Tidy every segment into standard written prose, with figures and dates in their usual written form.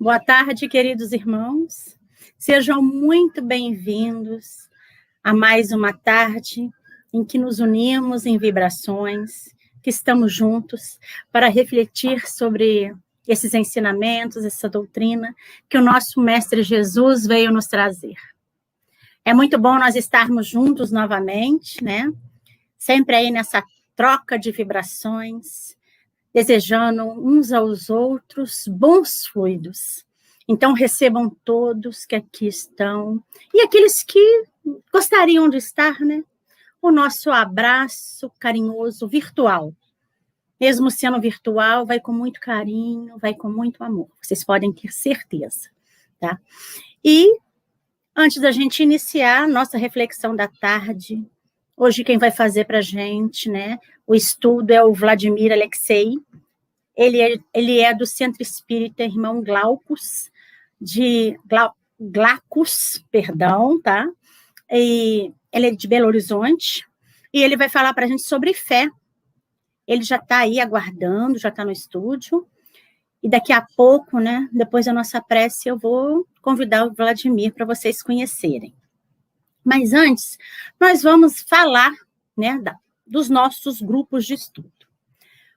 Boa tarde, queridos irmãos. Sejam muito bem-vindos a mais uma tarde em que nos unimos em vibrações, que estamos juntos para refletir sobre esses ensinamentos, essa doutrina que o nosso Mestre Jesus veio nos trazer. É muito bom nós estarmos juntos novamente, né? Sempre aí nessa troca de vibrações, desejando uns aos outros bons fluidos. Então, recebam todos que aqui estão, e aqueles que gostariam de estar, né? O nosso abraço carinhoso virtual. Mesmo sendo virtual, vai com muito carinho, vai com muito amor. Vocês podem ter certeza, tá? E, antes da gente iniciar a nossa reflexão da tarde, hoje quem vai fazer para a gente, né? O estudo é o Vladimir Alexei. Ele é do Centro Espírita Irmão Glaucus, Glacus, perdão, tá? E ele é de Belo Horizonte, e ele vai falar para a gente sobre fé. Ele já está aí aguardando, já está no estúdio, e daqui a pouco, né, depois da nossa prece, eu vou convidar o Vladimir para vocês conhecerem. Mas antes, nós vamos falar, né, dos nossos grupos de estudo.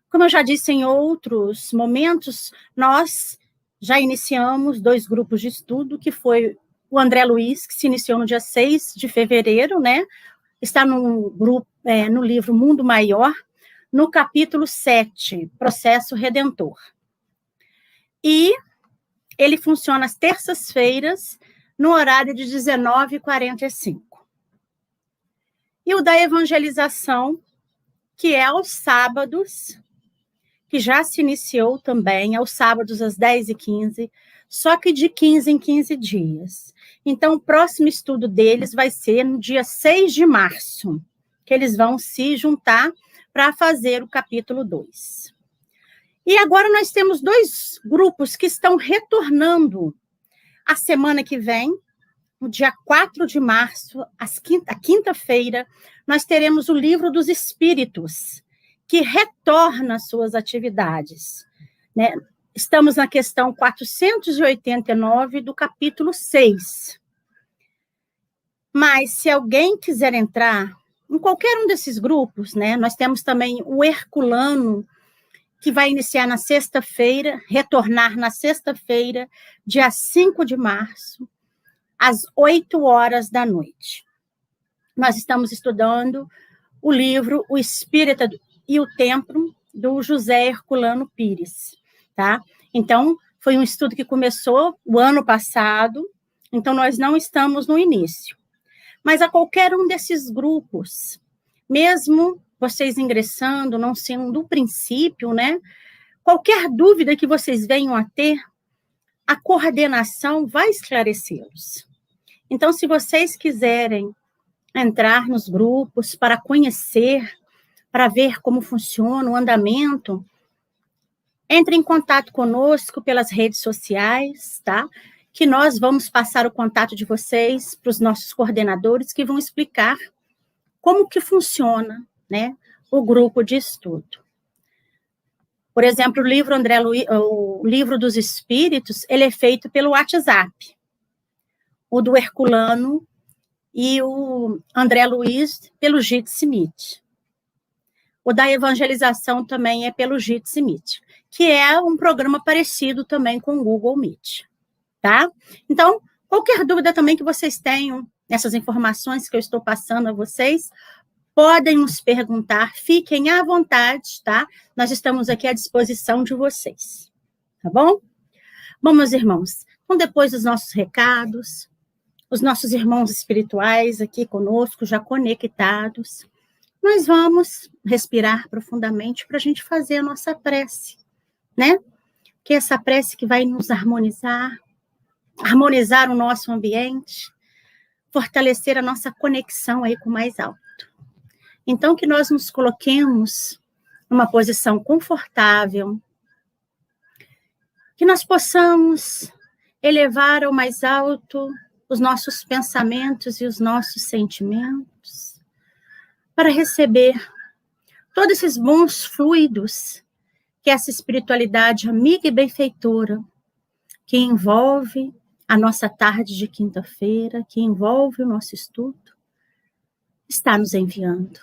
Como eu já disse em outros momentos, nós já iniciamos 2 grupos de estudo, que foi o André Luiz, que se iniciou no dia 6 de fevereiro, né? Está no livro Mundo Maior, no capítulo 7, Processo Redentor. E ele funciona às terças-feiras, no horário de 19h45. E o da evangelização, que é aos sábados, que já se iniciou também, aos sábados às 10h15, só que de 15 em 15 dias. Então, o próximo estudo deles vai ser no dia 6 de março, que eles vão se juntar para fazer o capítulo 2. E agora nós temos 2 grupos que estão retornando a semana que vem, no dia 4 de março, a quinta-feira, nós teremos o Livro dos Espíritos, que retorna às suas atividades, né? Estamos na questão 489 do capítulo 6. Mas, se alguém quiser entrar em qualquer um desses grupos, né, nós temos também o Herculano, que vai iniciar na sexta-feira, retornar na sexta-feira, dia 5 de março, às 20h. Nós estamos estudando o livro O Espírita e o Templo, do José Herculano Pires, tá? Então, foi um estudo que começou o ano passado, então nós não estamos no início. Mas a qualquer um desses grupos, mesmo vocês ingressando, não sendo do princípio, né? Qualquer dúvida que vocês venham a ter, a coordenação vai esclarecê-los. Então, se vocês quiserem entrar nos grupos para conhecer, para ver como funciona o andamento, entre em contato conosco pelas redes sociais, tá? Que nós vamos passar o contato de vocês para os nossos coordenadores, que vão explicar como que funciona, né, o grupo de estudo. Por exemplo, o livro dos Espíritos, ele é feito pelo WhatsApp. O do Herculano e o André Luiz pelo Jitsi Meet. O da evangelização também é pelo Jitsi Meet, que é um programa parecido também com o Google Meet, tá? Então, qualquer dúvida também que vocês tenham nessas informações que eu estou passando a vocês, podem nos perguntar, fiquem à vontade, tá? Nós estamos aqui à disposição de vocês, tá bom? Bom, meus irmãos, então depois dos nossos recados, os nossos irmãos espirituais aqui conosco, já conectados, nós vamos respirar profundamente para a gente fazer a nossa prece, né? Que é essa prece que vai nos harmonizar o nosso ambiente, fortalecer a nossa conexão aí com o mais alto. Então, que nós nos coloquemos numa posição confortável, que nós possamos elevar ao mais alto os nossos pensamentos e os nossos sentimentos, para receber todos esses bons fluidos que essa espiritualidade amiga e benfeitora, que envolve a nossa tarde de quinta-feira, que envolve o nosso estudo, está nos enviando.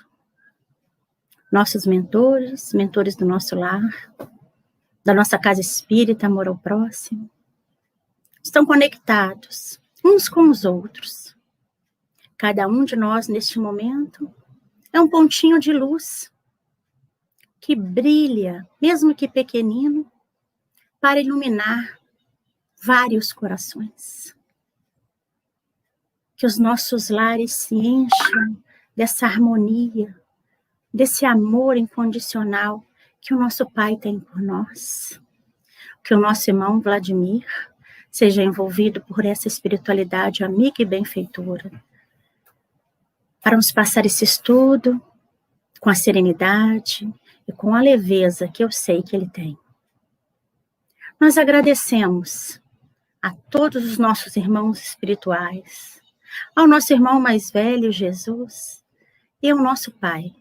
Nossos mentores, mentores do nosso lar, da nossa casa espírita, amor ao próximo, estão conectados uns com os outros. Cada um de nós, neste momento, é um pontinho de luz que brilha, mesmo que pequenino, para iluminar vários corações. Que os nossos lares se encham dessa harmonia, desse amor incondicional que o nosso Pai tem por nós. Que o nosso irmão Vladimir seja envolvido por essa espiritualidade amiga e benfeitora, para nos passar esse estudo com a serenidade e com a leveza que eu sei que ele tem. Nós agradecemos a todos os nossos irmãos espirituais, ao nosso irmão mais velho, Jesus, e ao nosso Pai,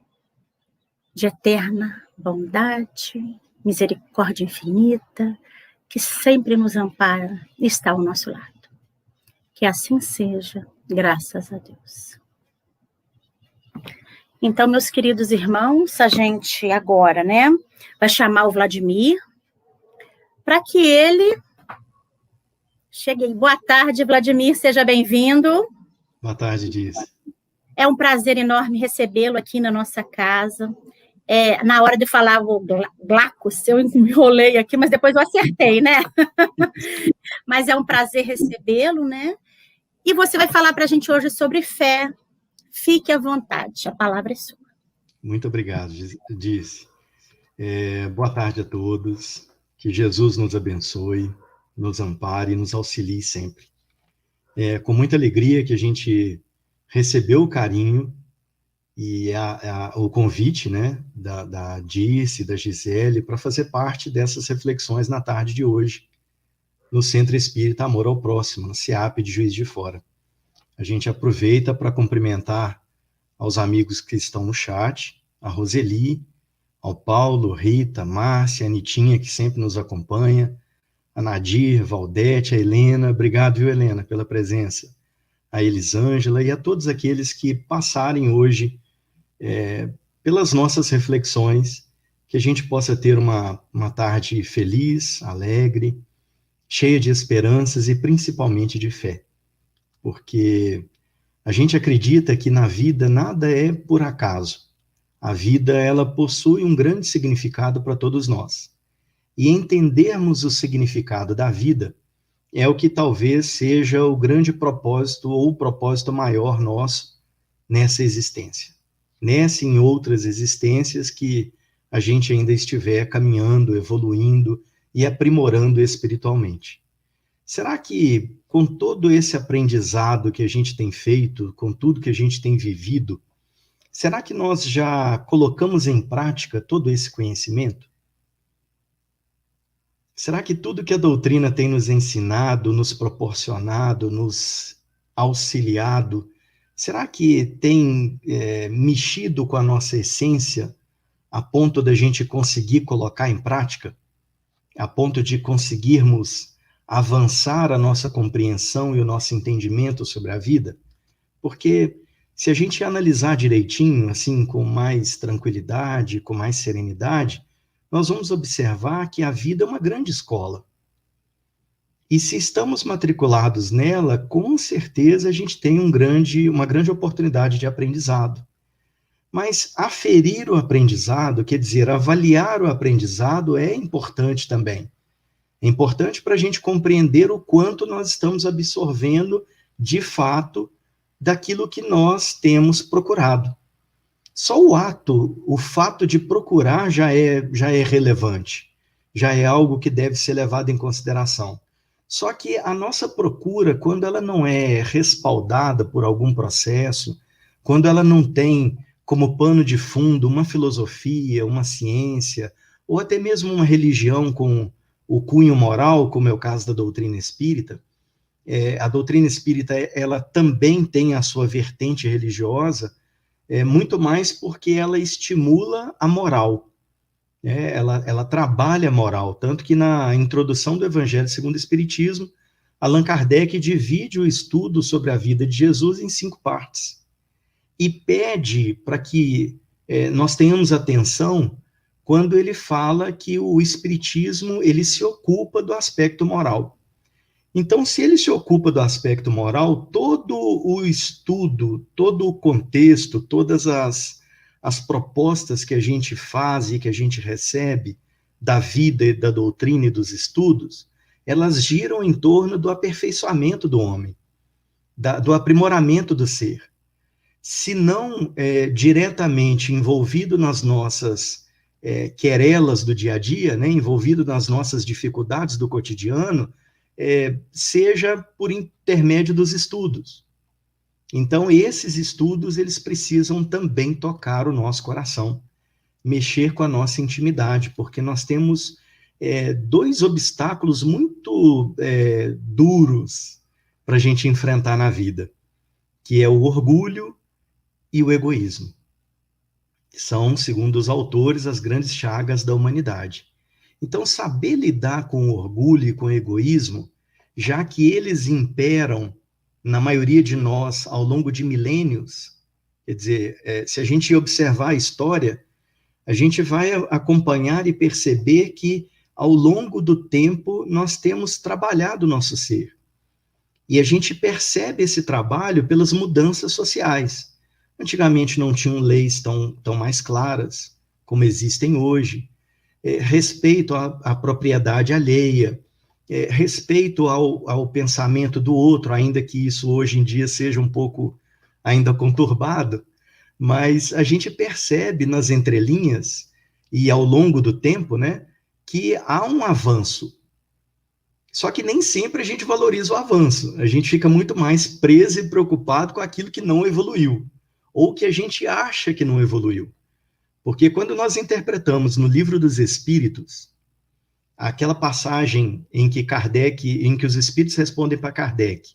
de eterna bondade, misericórdia infinita, que sempre nos ampara e está ao nosso lado. Que assim seja, graças a Deus. Então, meus queridos irmãos, a gente agora, vai chamar o Vladimir, para que ele chegue. Boa tarde, Vladimir, seja bem-vindo. Boa tarde, Diz. É um prazer enorme recebê-lo aqui na nossa casa. Na hora de falar o Glacos, eu me enrolei aqui, mas depois eu acertei, Mas é um prazer recebê-lo, E você vai falar para a gente hoje sobre fé. Fique à vontade, a palavra é sua. Muito obrigado, Diz. Boa tarde a todos. Que Jesus nos abençoe, nos ampare e nos auxilie sempre. Com muita alegria que a gente recebeu o carinho e o convite, da Diz e da Gisele para fazer parte dessas reflexões na tarde de hoje, no Centro Espírita Amor ao Próximo, no CEAP de Juiz de Fora. A gente aproveita para cumprimentar aos amigos que estão no chat, a Roseli, ao Paulo, Rita, Márcia, a Anitinha, que sempre nos acompanha, a Nadir, Valdete, a Helena. Obrigado, viu, Helena, pela presença. A Elisângela e a todos aqueles que passarem hoje pelas nossas reflexões, que a gente possa ter uma tarde feliz, alegre, cheia de esperanças e principalmente de fé. Porque a gente acredita que na vida nada é por acaso. A vida, ela possui um grande significado para todos nós. E entendermos o significado da vida é o que talvez seja o grande propósito ou o propósito maior nosso nessa existência. Nessa e em outras existências que a gente ainda estiver caminhando, evoluindo e aprimorando espiritualmente. Será que, com todo esse aprendizado que a gente tem feito, com tudo que a gente tem vivido, será que nós já colocamos em prática todo esse conhecimento? Será que tudo que a doutrina tem nos ensinado, nos proporcionado, nos auxiliado, será que tem mexido com a nossa essência a ponto da gente conseguir colocar em prática? A ponto de conseguirmos avançar a nossa compreensão e o nosso entendimento sobre a vida? Porque se a gente analisar direitinho, assim, com mais tranquilidade, com mais serenidade, nós vamos observar que a vida é uma grande escola. E se estamos matriculados nela, com certeza a gente tem uma grande oportunidade de aprendizado. Mas aferir o aprendizado, quer dizer, avaliar o aprendizado é importante também. É importante para a gente compreender o quanto nós estamos absorvendo, de fato, daquilo que nós temos procurado. Só o fato de procurar já é relevante, já é algo que deve ser levado em consideração. Só que a nossa procura, quando ela não é respaldada por algum processo, quando ela não tem como pano de fundo uma filosofia, uma ciência, ou até mesmo uma religião com o cunho moral, como é o caso da doutrina espírita, a doutrina espírita ela também tem a sua vertente religiosa, muito mais porque ela estimula a moral. ela trabalha a moral, tanto que na introdução do Evangelho segundo o Espiritismo, Allan Kardec divide o estudo sobre a vida de Jesus em 5 partes e pede para que nós tenhamos atenção quando ele fala que o Espiritismo ele se ocupa do aspecto moral. Então, se ele se ocupa do aspecto moral, todo o estudo, todo o contexto, todas as propostas que a gente faz e que a gente recebe da vida, e da doutrina e dos estudos, elas giram em torno do aperfeiçoamento do homem, do aprimoramento do ser. Se não diretamente envolvido nas nossas querelas do dia a dia, né, envolvido nas nossas dificuldades do cotidiano, seja por intermédio dos estudos. Então, esses estudos, eles precisam também tocar o nosso coração, mexer com a nossa intimidade, porque nós temos 2 obstáculos muito duros para a gente enfrentar na vida, que é o orgulho e o egoísmo. São, segundo os autores, as grandes chagas da humanidade. Então, saber lidar com o orgulho e com o egoísmo, já que eles imperam na maioria de nós ao longo de milênios, quer dizer, se a gente observar a história, a gente vai acompanhar e perceber que, ao longo do tempo, nós temos trabalhado o nosso ser. E a gente percebe esse trabalho pelas mudanças sociais. Antigamente não tinham leis tão mais claras como existem hoje. Respeito à propriedade alheia, respeito ao pensamento do outro, ainda que isso hoje em dia seja um pouco ainda conturbado, mas a gente percebe nas entrelinhas e ao longo do tempo, né, que há um avanço. Só que nem sempre a gente valoriza o avanço, a gente fica muito mais preso e preocupado com aquilo que não evoluiu, ou que a gente acha que não evoluiu. Porque quando nós interpretamos no Livro dos Espíritos, aquela passagem em que os Espíritos respondem para Kardec,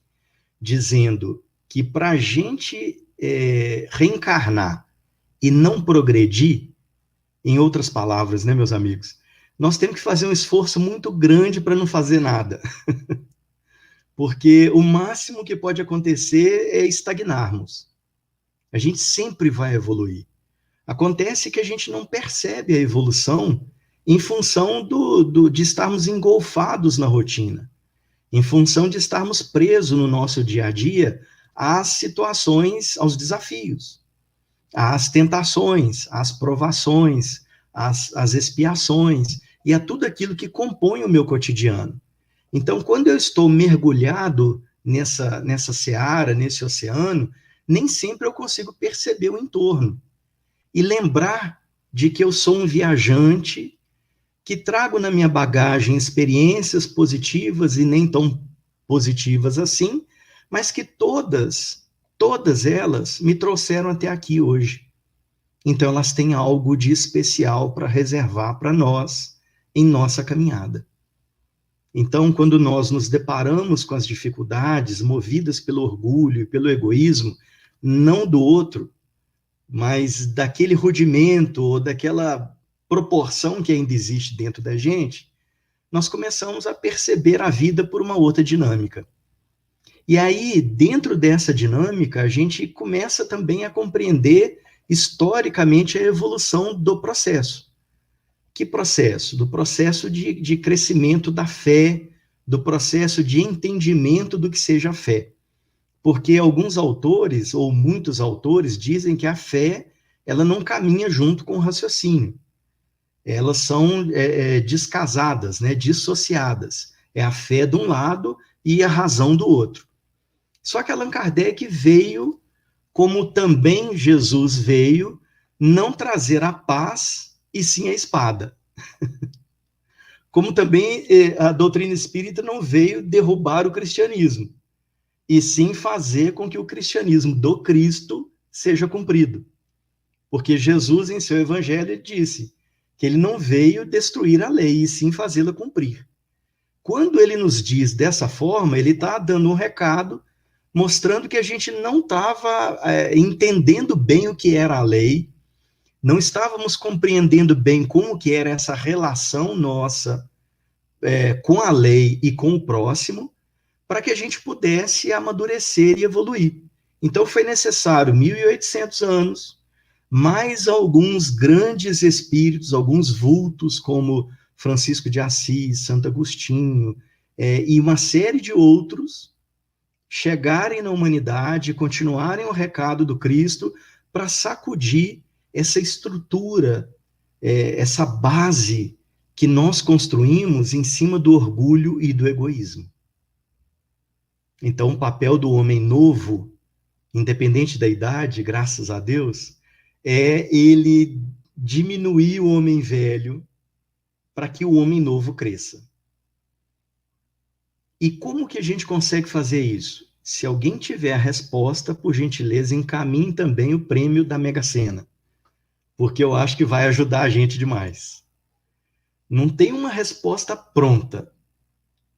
dizendo que para a gente reencarnar e não progredir, em outras palavras, né, meus amigos, nós temos que fazer um esforço muito grande para não fazer nada. Porque o máximo que pode acontecer é estagnarmos. A gente sempre vai evoluir. Acontece que a gente não percebe a evolução em função de estarmos engolfados na rotina, em função de estarmos presos no nosso dia a dia às situações, aos desafios, às tentações, às provações, às expiações e a tudo aquilo que compõe o meu cotidiano. Então, quando eu estou mergulhado nessa seara, nesse oceano, nem sempre eu consigo perceber o entorno e lembrar de que eu sou um viajante que trago na minha bagagem experiências positivas e nem tão positivas assim, mas que todas elas me trouxeram até aqui hoje. Então elas têm algo de especial para reservar para nós em nossa caminhada. Então, quando nós nos deparamos com as dificuldades movidas pelo orgulho e pelo egoísmo, não do outro, mas daquele rudimento ou daquela proporção que ainda existe dentro da gente, nós começamos a perceber a vida por uma outra dinâmica. E aí, dentro dessa dinâmica, a gente começa também a compreender historicamente a evolução do processo. Que processo? Do processo de crescimento da fé, do processo de entendimento do que seja a fé. Porque alguns autores, ou muitos autores, dizem que a fé ela não caminha junto com o raciocínio. Elas são descasadas, né, dissociadas. É a fé de um lado e a razão do outro. Só que Allan Kardec veio, como também Jesus veio, não trazer a paz e sim a espada. Como também a doutrina espírita não veio derrubar o cristianismo, e sim fazer com que o cristianismo do Cristo seja cumprido. Porque Jesus, em seu evangelho, disse que ele não veio destruir a lei, e sim fazê-la cumprir. Quando ele nos diz dessa forma, ele está dando um recado, mostrando que a gente não estava entendendo bem o que era a lei, não estávamos compreendendo bem como que era essa relação nossa com a lei e com o próximo, para que a gente pudesse amadurecer e evoluir. Então foi necessário 1.800 anos, mais alguns grandes espíritos, alguns vultos, como Francisco de Assis, Santo Agostinho, e uma série de outros, chegarem na humanidade, continuarem o recado do Cristo, para sacudir essa estrutura, essa base que nós construímos em cima do orgulho e do egoísmo. Então, o papel do homem novo, independente da idade, graças a Deus, é ele diminuir o homem velho para que o homem novo cresça. E como que a gente consegue fazer isso? Se alguém tiver a resposta, por gentileza, encaminhe também o prêmio da Mega Sena, porque eu acho que vai ajudar a gente demais. Não tem uma resposta pronta.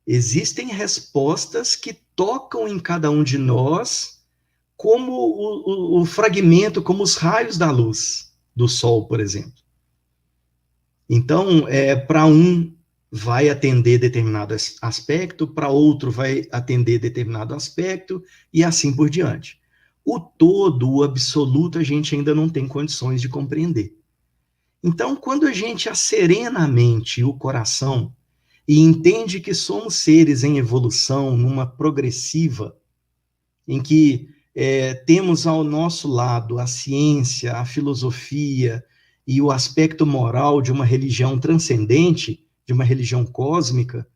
Existem respostas que tocam em cada um de nós como o fragmento, como os raios da luz do sol, por exemplo. Então, para um vai atender determinado aspecto, para outro vai atender determinado aspecto, e assim por diante. O todo, o absoluto, a gente ainda não tem condições de compreender. Então, quando a gente acerena a mente e o coração e entende que somos seres em evolução, numa progressiva, em que temos ao nosso lado a ciência, a filosofia e o aspecto moral de uma religião transcendente, de uma religião cósmica,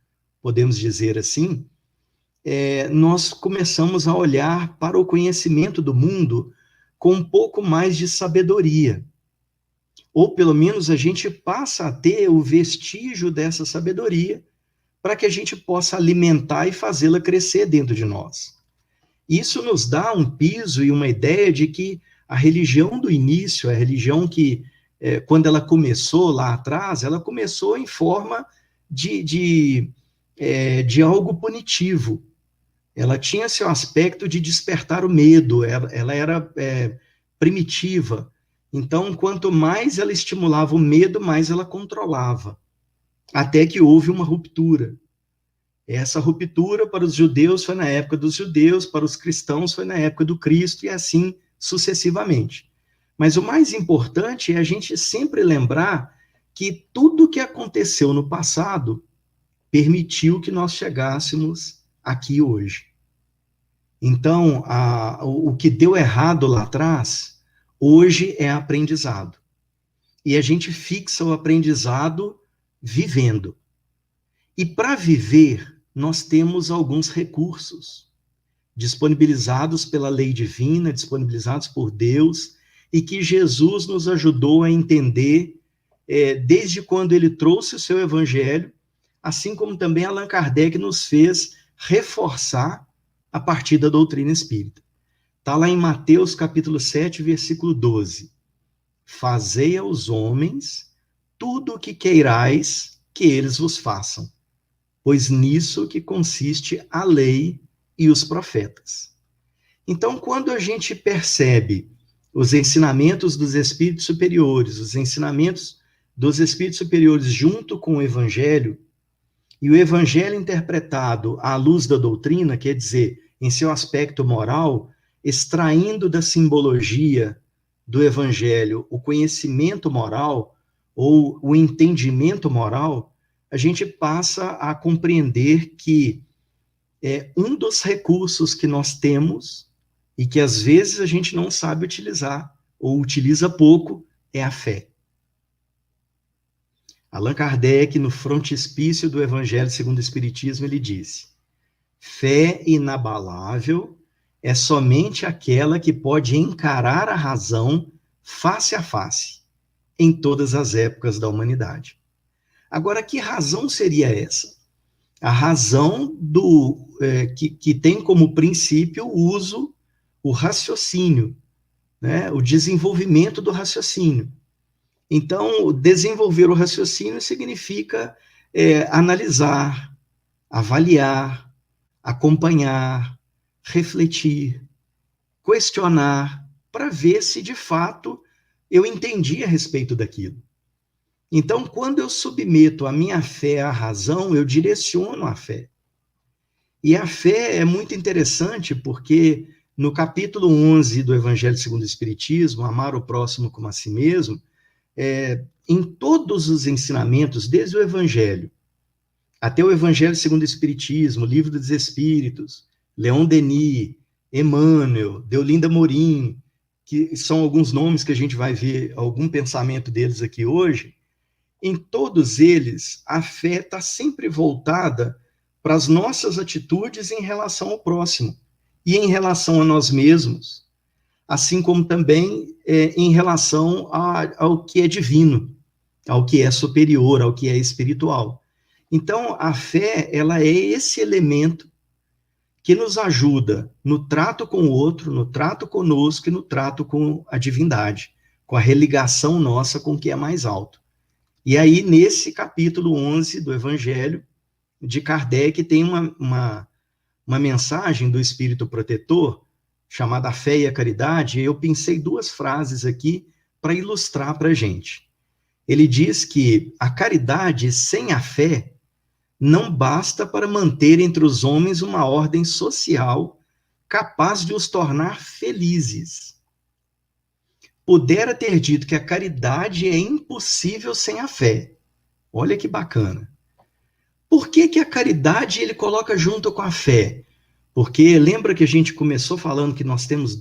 podemos dizer assim, nós começamos a olhar para o conhecimento do mundo com um pouco mais de sabedoria. Ou pelo menos a gente passa a ter o vestígio dessa sabedoria para que a gente possa alimentar e fazê-la crescer dentro de nós. Isso nos dá um piso e uma ideia de que a religião do início, a religião que, quando ela começou lá atrás, ela começou em forma de algo punitivo. Ela tinha seu aspecto de despertar o medo, ela era primitiva. Então, quanto mais ela estimulava o medo, mais ela controlava. Até que houve uma ruptura. Essa ruptura para os judeus foi na época dos judeus, para os cristãos foi na época do Cristo, e assim sucessivamente. Mas o mais importante é a gente sempre lembrar que tudo que aconteceu no passado permitiu que nós chegássemos aqui hoje. Então, o que deu errado lá atrás, hoje é aprendizado. E a gente fixa o aprendizado vivendo. E para viver, nós temos alguns recursos disponibilizados pela lei divina, disponibilizados por Deus, e que Jesus nos ajudou a entender desde quando ele trouxe o seu evangelho, assim como também Allan Kardec nos fez reforçar a partir da doutrina espírita. Está lá em Mateus capítulo 7, versículo 12. Fazei aos homens tudo o que queirais que eles vos façam, pois nisso que consiste a lei e os profetas. Então, quando a gente percebe os ensinamentos dos espíritos superiores, os ensinamentos dos espíritos superiores junto com o evangelho, e o evangelho interpretado à luz da doutrina, quer dizer, em seu aspecto moral, extraindo da simbologia do evangelho o conhecimento moral ou o entendimento moral, a gente passa a compreender que um dos recursos que nós temos e que às vezes a gente não sabe utilizar ou utiliza pouco é a fé. Allan Kardec, no frontispício do Evangelho segundo o Espiritismo, ele disse: fé inabalável é somente aquela que pode encarar a razão face a face, em todas as épocas da humanidade. Agora, que razão seria essa? A razão que tem como princípio o uso, o raciocínio, né? O desenvolvimento do raciocínio. Então, desenvolver o raciocínio significa analisar, avaliar, acompanhar, refletir, questionar, para ver se de fato eu entendi a respeito daquilo. Então, quando eu submeto a minha fé à razão, eu direciono a fé. E a fé é muito interessante porque no capítulo 11 do Evangelho segundo o Espiritismo, amar o próximo como a si mesmo, em todos os ensinamentos, desde o Evangelho até o Evangelho segundo o Espiritismo, Livro dos Espíritos, Leon Denis, Emmanuel, Deolinda Morim, que são alguns nomes que a gente vai ver algum pensamento deles aqui hoje, em todos eles, a fé está sempre voltada para as nossas atitudes em relação ao próximo e em relação a nós mesmos, assim como também em relação ao que é divino, ao que é superior, ao que é espiritual. Então, a fé, ela é esse elemento que nos ajuda no trato com o outro, no trato conosco e no trato com a divindade, com a religação nossa com o que é mais alto. E aí, nesse capítulo 11 do Evangelho de Kardec, tem uma mensagem do Espírito Protetor, chamada Fé e a Caridade, e eu pensei duas frases aqui para ilustrar para a gente. Ele diz que a caridade sem a fé não basta para manter entre os homens uma ordem social capaz de os tornar felizes. Pudera ter dito que a caridade é impossível sem a fé. Olha que bacana. Por que a caridade ele coloca junto com a fé? Porque lembra que a gente começou falando que nós temos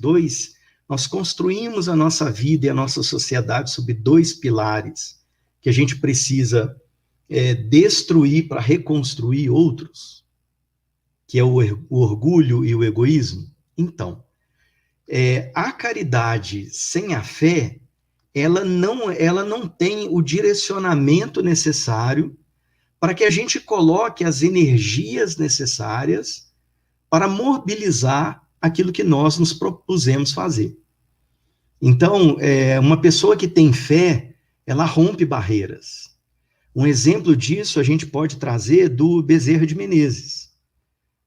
nós construímos a nossa vida e a nossa sociedade sobre dois pilares, que a gente precisa destruir para reconstruir outros, que é o orgulho e o egoísmo. Então, a caridade sem a fé, ela não tem o direcionamento necessário para que a gente coloque as energias necessárias para mobilizar aquilo que nós nos propusemos fazer. Então, uma pessoa que tem fé, ela rompe barreiras. Um exemplo disso a gente pode trazer do Bezerra de Menezes.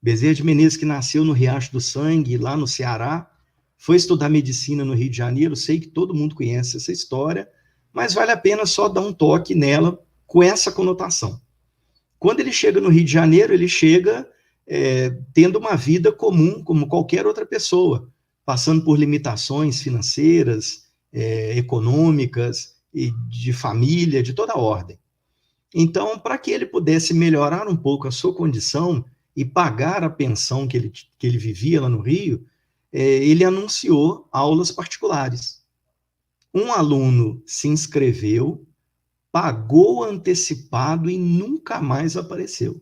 Bezerra de Menezes, que nasceu no Riacho do Sangue, lá no Ceará, foi estudar medicina no Rio de Janeiro. Sei que todo mundo conhece essa história, mas vale a pena só dar um toque nela com essa conotação. Quando ele chega no Rio de Janeiro, ele chega tendo uma vida comum, como qualquer outra pessoa, passando por limitações financeiras, econômicas, e de família, de toda ordem. Então, para que ele pudesse melhorar um pouco a sua condição e pagar a pensão que ele vivia lá no Rio, ele anunciou aulas particulares. Um aluno se inscreveu, pagou antecipado e nunca mais apareceu.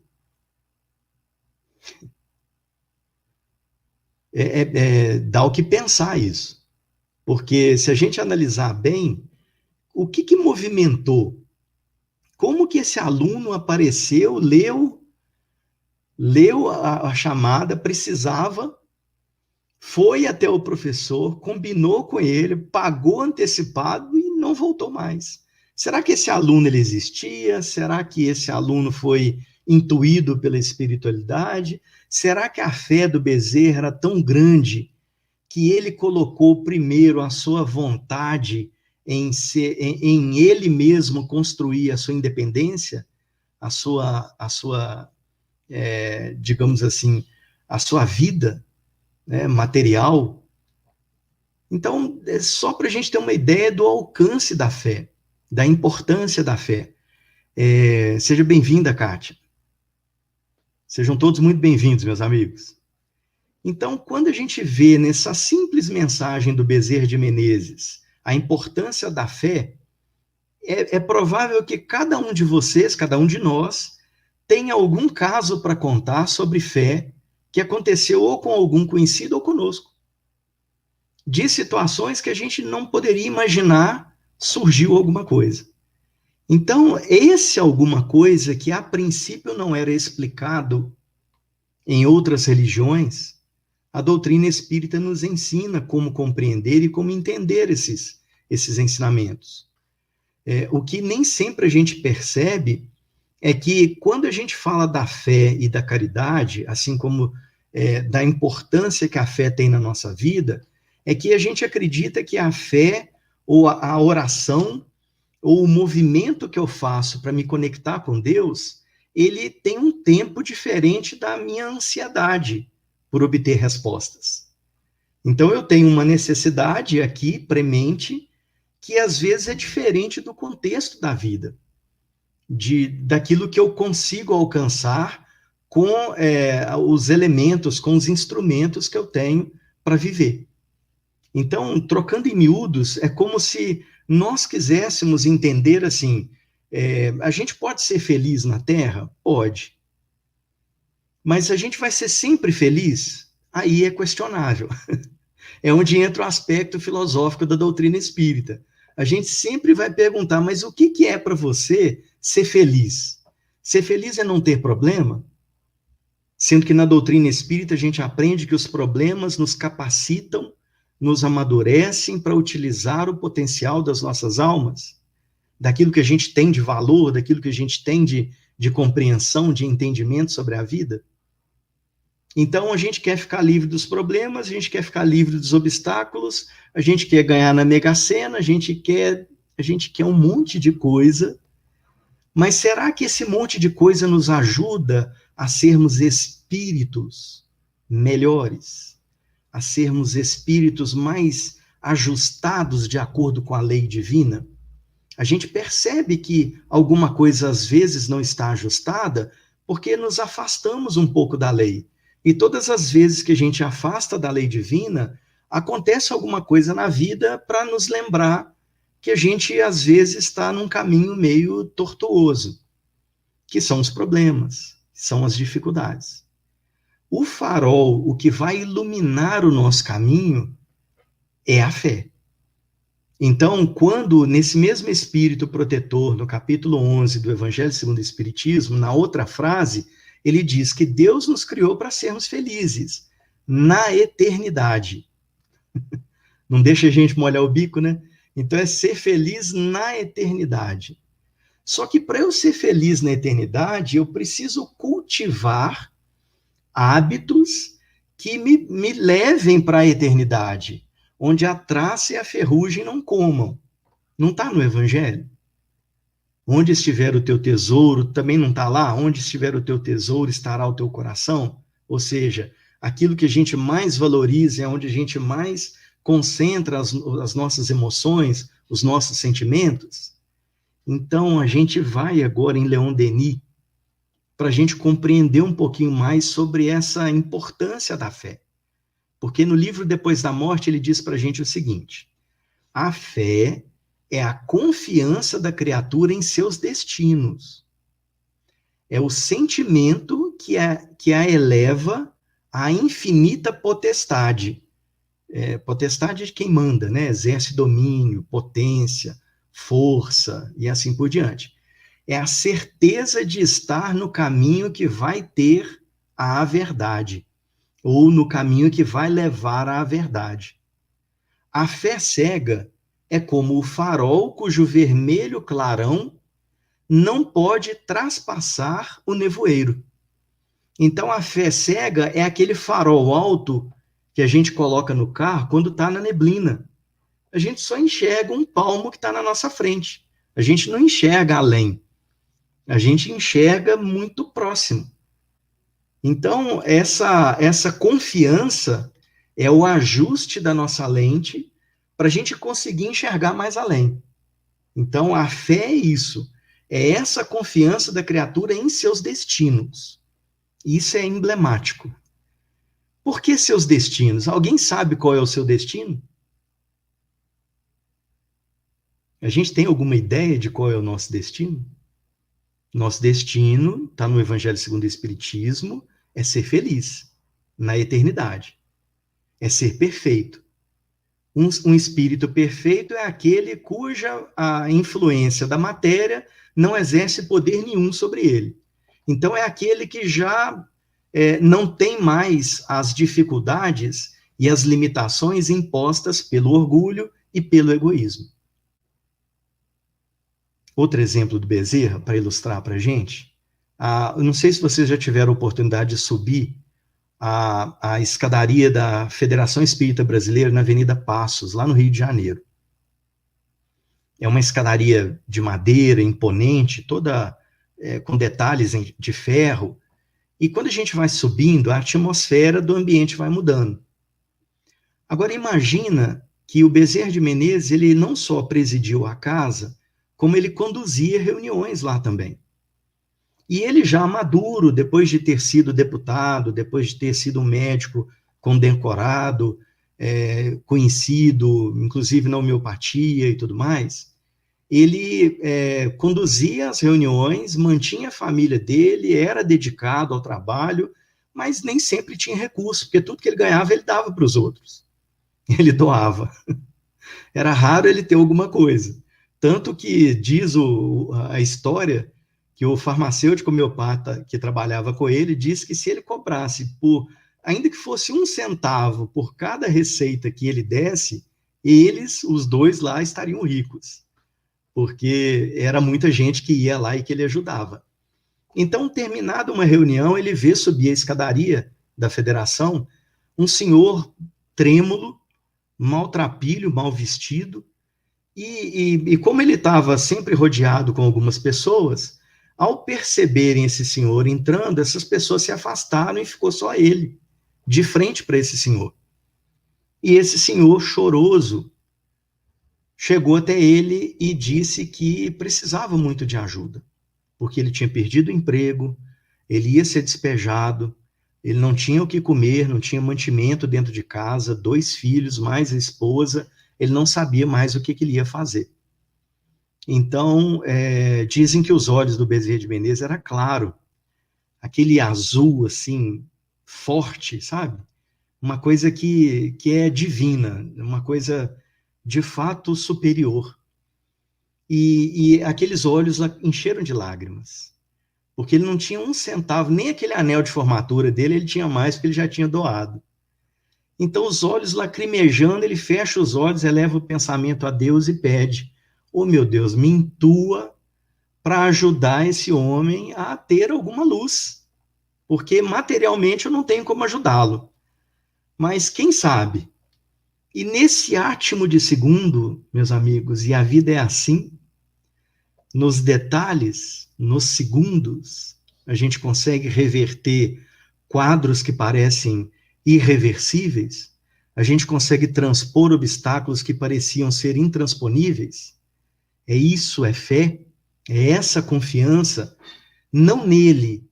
Dá o que pensar isso. Porque se a gente analisar bem, o que movimentou? Como que esse aluno apareceu, leu a chamada, precisava, foi até o professor, combinou com ele, pagou antecipado e não voltou mais. Será que esse aluno ele existia? Será que esse aluno foi intuído pela espiritualidade? Será que a fé do Bezerra era tão grande que ele colocou primeiro a sua vontade em ele mesmo construir a sua independência, a sua digamos assim, a sua vida, né, material? Então, é só para a gente ter uma ideia do alcance da fé, da importância da fé. Seja bem-vinda, Kátia. Sejam todos muito bem-vindos, meus amigos. Então, quando a gente vê nessa simples mensagem do Bezerra de Menezes a importância da fé, é provável que cada um de vocês, cada um de nós, tenha algum caso para contar sobre fé que aconteceu ou com algum conhecido ou conosco. De situações que a gente não poderia imaginar surgiu alguma coisa. Então, esse alguma coisa que a princípio não era explicado em outras religiões, a doutrina espírita nos ensina como compreender e como entender esses ensinamentos. O que nem sempre a gente percebe é que quando a gente fala da fé e da caridade, assim como da importância que a fé tem na nossa vida, é que a gente acredita que a fé ou a oração, ou o movimento que eu faço para me conectar com Deus, ele tem um tempo diferente da minha ansiedade por obter respostas. Então, eu tenho uma necessidade aqui, premente, que às vezes é diferente do contexto da vida, daquilo que eu consigo alcançar com os elementos, com os instrumentos que eu tenho para viver. Então, trocando em miúdos, é como se nós quiséssemos entender assim, a gente pode ser feliz na Terra? Pode. Mas a gente vai ser sempre feliz? Aí é questionável. É onde entra o aspecto filosófico da doutrina espírita. A gente sempre vai perguntar, mas o que é para você ser feliz? Ser feliz é não ter problema? Sendo que na doutrina espírita a gente aprende que os problemas nos capacitam, nos amadurecem para utilizar o potencial das nossas almas, daquilo que a gente tem de valor, daquilo que a gente tem de compreensão, de entendimento sobre a vida. Então, a gente quer ficar livre dos problemas, a gente quer ficar livre dos obstáculos, a gente quer ganhar na Mega Sena, a gente quer um monte de coisa, mas será que esse monte de coisa nos ajuda a sermos espíritos melhores, a sermos espíritos mais ajustados de acordo com a lei divina? A gente percebe que alguma coisa às vezes não está ajustada porque nos afastamos um pouco da lei. E todas as vezes que a gente afasta da lei divina, acontece alguma coisa na vida para nos lembrar que a gente, às vezes, está num caminho meio tortuoso, que são os problemas, são as dificuldades. O farol, o que vai iluminar o nosso caminho, é a fé. Então, quando, nesse mesmo espírito protetor, no capítulo 11 do Evangelho segundo o Espiritismo, na outra frase, ele diz que Deus nos criou para sermos felizes na eternidade. Não deixa a gente molhar o bico, né? Então é ser feliz na eternidade. Só que para eu ser feliz na eternidade, eu preciso cultivar hábitos que me levem para a eternidade, onde a traça e a ferrugem não comam. Não está no Evangelho? Onde estiver o teu tesouro, também não está lá? Onde estiver o teu tesouro, estará o teu coração? Ou seja, aquilo que a gente mais valoriza é onde a gente mais concentra as nossas emoções, os nossos sentimentos. Então, a gente vai agora em Leon Denis para a gente compreender um pouquinho mais sobre essa importância da fé. Porque no livro Depois da Morte, ele diz para a gente o seguinte: a fé é a confiança da criatura em seus destinos. É o sentimento que a eleva à infinita potestade. Potestade de quem manda, né? Exerce domínio, potência, força e assim por diante. É a certeza de estar no caminho que vai ter à verdade, ou no caminho que vai levar à verdade. A fé cega é como o farol cujo vermelho clarão não pode traspassar o nevoeiro. Então, a fé cega é aquele farol alto que a gente coloca no carro quando está na neblina. A gente só enxerga um palmo que está na nossa frente. A gente não enxerga além. A gente enxerga muito próximo. Então, essa confiança é o ajuste da nossa lente para a gente conseguir enxergar mais além. Então, a fé é isso. É essa confiança da criatura em seus destinos. Isso é emblemático. Por que seus destinos? Alguém sabe qual é o seu destino? A gente tem alguma ideia de qual é o nosso destino? Nosso destino, está no Evangelho segundo o Espiritismo, é ser feliz na eternidade. É ser perfeito. Um espírito perfeito é aquele cuja a influência da matéria não exerce poder nenhum sobre ele. Então, é aquele que já não tem mais as dificuldades e as limitações impostas pelo orgulho e pelo egoísmo. Outro exemplo do Bezerra, para ilustrar para a gente, não sei se vocês já tiveram a oportunidade de subir a escadaria da Federação Espírita Brasileira na Avenida Passos, lá no Rio de Janeiro. É uma escadaria de madeira, imponente, toda com detalhes de ferro. E quando a gente vai subindo, a atmosfera do ambiente vai mudando. Agora, imagina que o Bezerra de Menezes, ele não só presidiu a casa, como ele conduzia reuniões lá também. E ele já maduro, depois de ter sido deputado, depois de ter sido um médico condecorado, conhecido, inclusive na homeopatia e tudo mais, ele conduzia as reuniões, mantinha a família dele, era dedicado ao trabalho, mas nem sempre tinha recurso, porque tudo que ele ganhava ele dava para os outros. Ele doava. Era raro ele ter alguma coisa. Tanto que diz a história que o farmacêutico homeopata que trabalhava com ele disse que se ele cobrasse ainda que fosse 1 centavo por cada receita que ele desse, eles, os dois lá, estariam ricos. Porque era muita gente que ia lá e que ele ajudava. Então, terminada uma reunião, ele vê subir a escadaria da federação um senhor trêmulo, maltrapilho, mal vestido, e como ele estava sempre rodeado com algumas pessoas, ao perceberem esse senhor entrando, essas pessoas se afastaram e ficou só ele, de frente para esse senhor. E esse senhor, choroso, chegou até ele e disse que precisava muito de ajuda, porque ele tinha perdido o emprego, ele ia ser despejado, ele não tinha o que comer, não tinha mantimento dentro de casa, 2 filhos, mais a esposa, ele não sabia mais o que ele ia fazer. Então, dizem que os olhos do Bezerra de Menezes era claro, aquele azul, assim, forte, sabe? Uma coisa que é divina, uma coisa de fato superior. E aqueles olhos encheram de lágrimas, porque ele não tinha 1 centavo, nem aquele anel de formatura dele, ele tinha mais, porque ele já tinha doado. Então, os olhos lacrimejando, ele fecha os olhos, eleva o pensamento a Deus e pede: oh, meu Deus, me intua para ajudar esse homem a ter alguma luz, porque materialmente eu não tenho como ajudá-lo. Mas quem sabe? E nesse átimo de segundo, meus amigos, e a vida é assim, nos detalhes, nos segundos, a gente consegue reverter quadros que parecem irreversíveis, a gente consegue transpor obstáculos que pareciam ser intransponíveis. É isso, é fé, é essa confiança, não nele,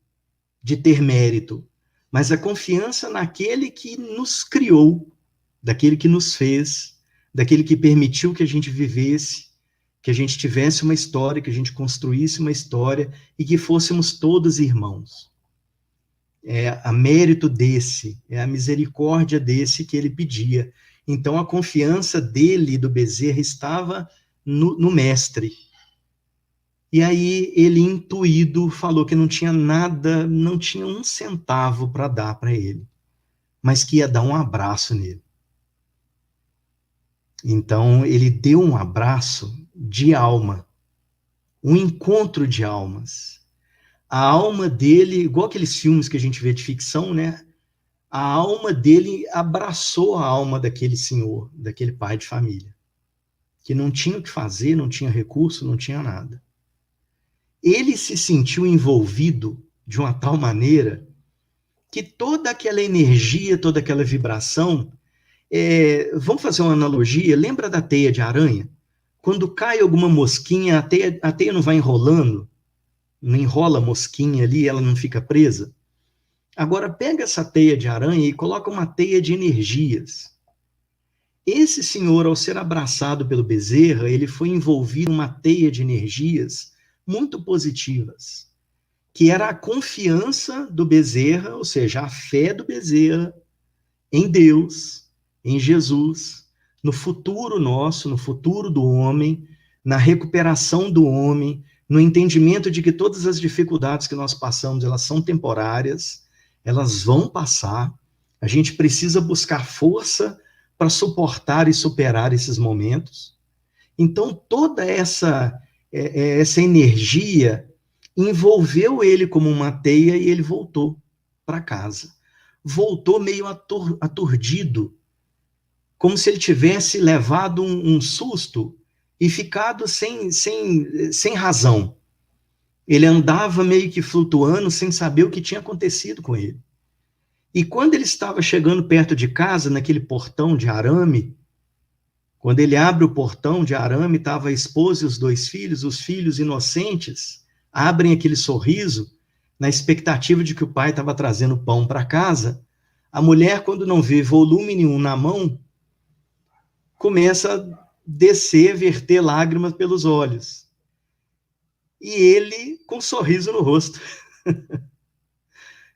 de ter mérito, mas a confiança naquele que nos criou, daquele que nos fez, daquele que permitiu que a gente vivesse, que a gente tivesse uma história, que a gente construísse uma história e que fôssemos todos irmãos. É a mérito desse, é a misericórdia desse que ele pedia. Então, a confiança dele, do Bezerra, estava no mestre. E aí, ele, intuído, falou que não tinha nada, não tinha 1 centavo para dar para ele, mas que ia dar um abraço nele. Então, ele deu um abraço de alma, um encontro de almas. A alma dele, igual aqueles filmes que a gente vê de ficção, né? A alma dele abraçou a alma daquele senhor, daquele pai de família, que não tinha o que fazer, não tinha recurso, não tinha nada. Ele se sentiu envolvido de uma tal maneira que toda aquela energia, toda aquela vibração, vamos fazer uma analogia, lembra da teia de aranha? Quando cai alguma mosquinha, a teia não vai enrolando, não enrola a mosquinha ali, ela não fica presa. Agora pega essa teia de aranha e coloca uma teia de energias. Esse senhor, ao ser abraçado pelo Bezerra, ele foi envolvido em uma teia de energias muito positivas, que era a confiança do Bezerra, ou seja, a fé do Bezerra em Deus, em Jesus, no futuro nosso, no futuro do homem, na recuperação do homem, no entendimento de que todas as dificuldades que nós passamos, elas são temporárias, elas vão passar, a gente precisa buscar força para suportar e superar esses momentos. Então, toda essa energia envolveu ele como uma teia e ele voltou para casa. Voltou meio aturdido, como se ele tivesse levado um susto e ficado sem razão. Ele andava meio que flutuando, sem saber o que tinha acontecido com ele. E quando ele estava chegando perto de casa, naquele portão de arame, quando ele abre o portão de arame, estava a esposa e os filhos inocentes, abrem aquele sorriso, na expectativa de que o pai estava trazendo pão para casa. A mulher, quando não vê volume nenhum na mão, começa a descer, verter lágrimas pelos olhos. E ele, com um sorriso no rosto,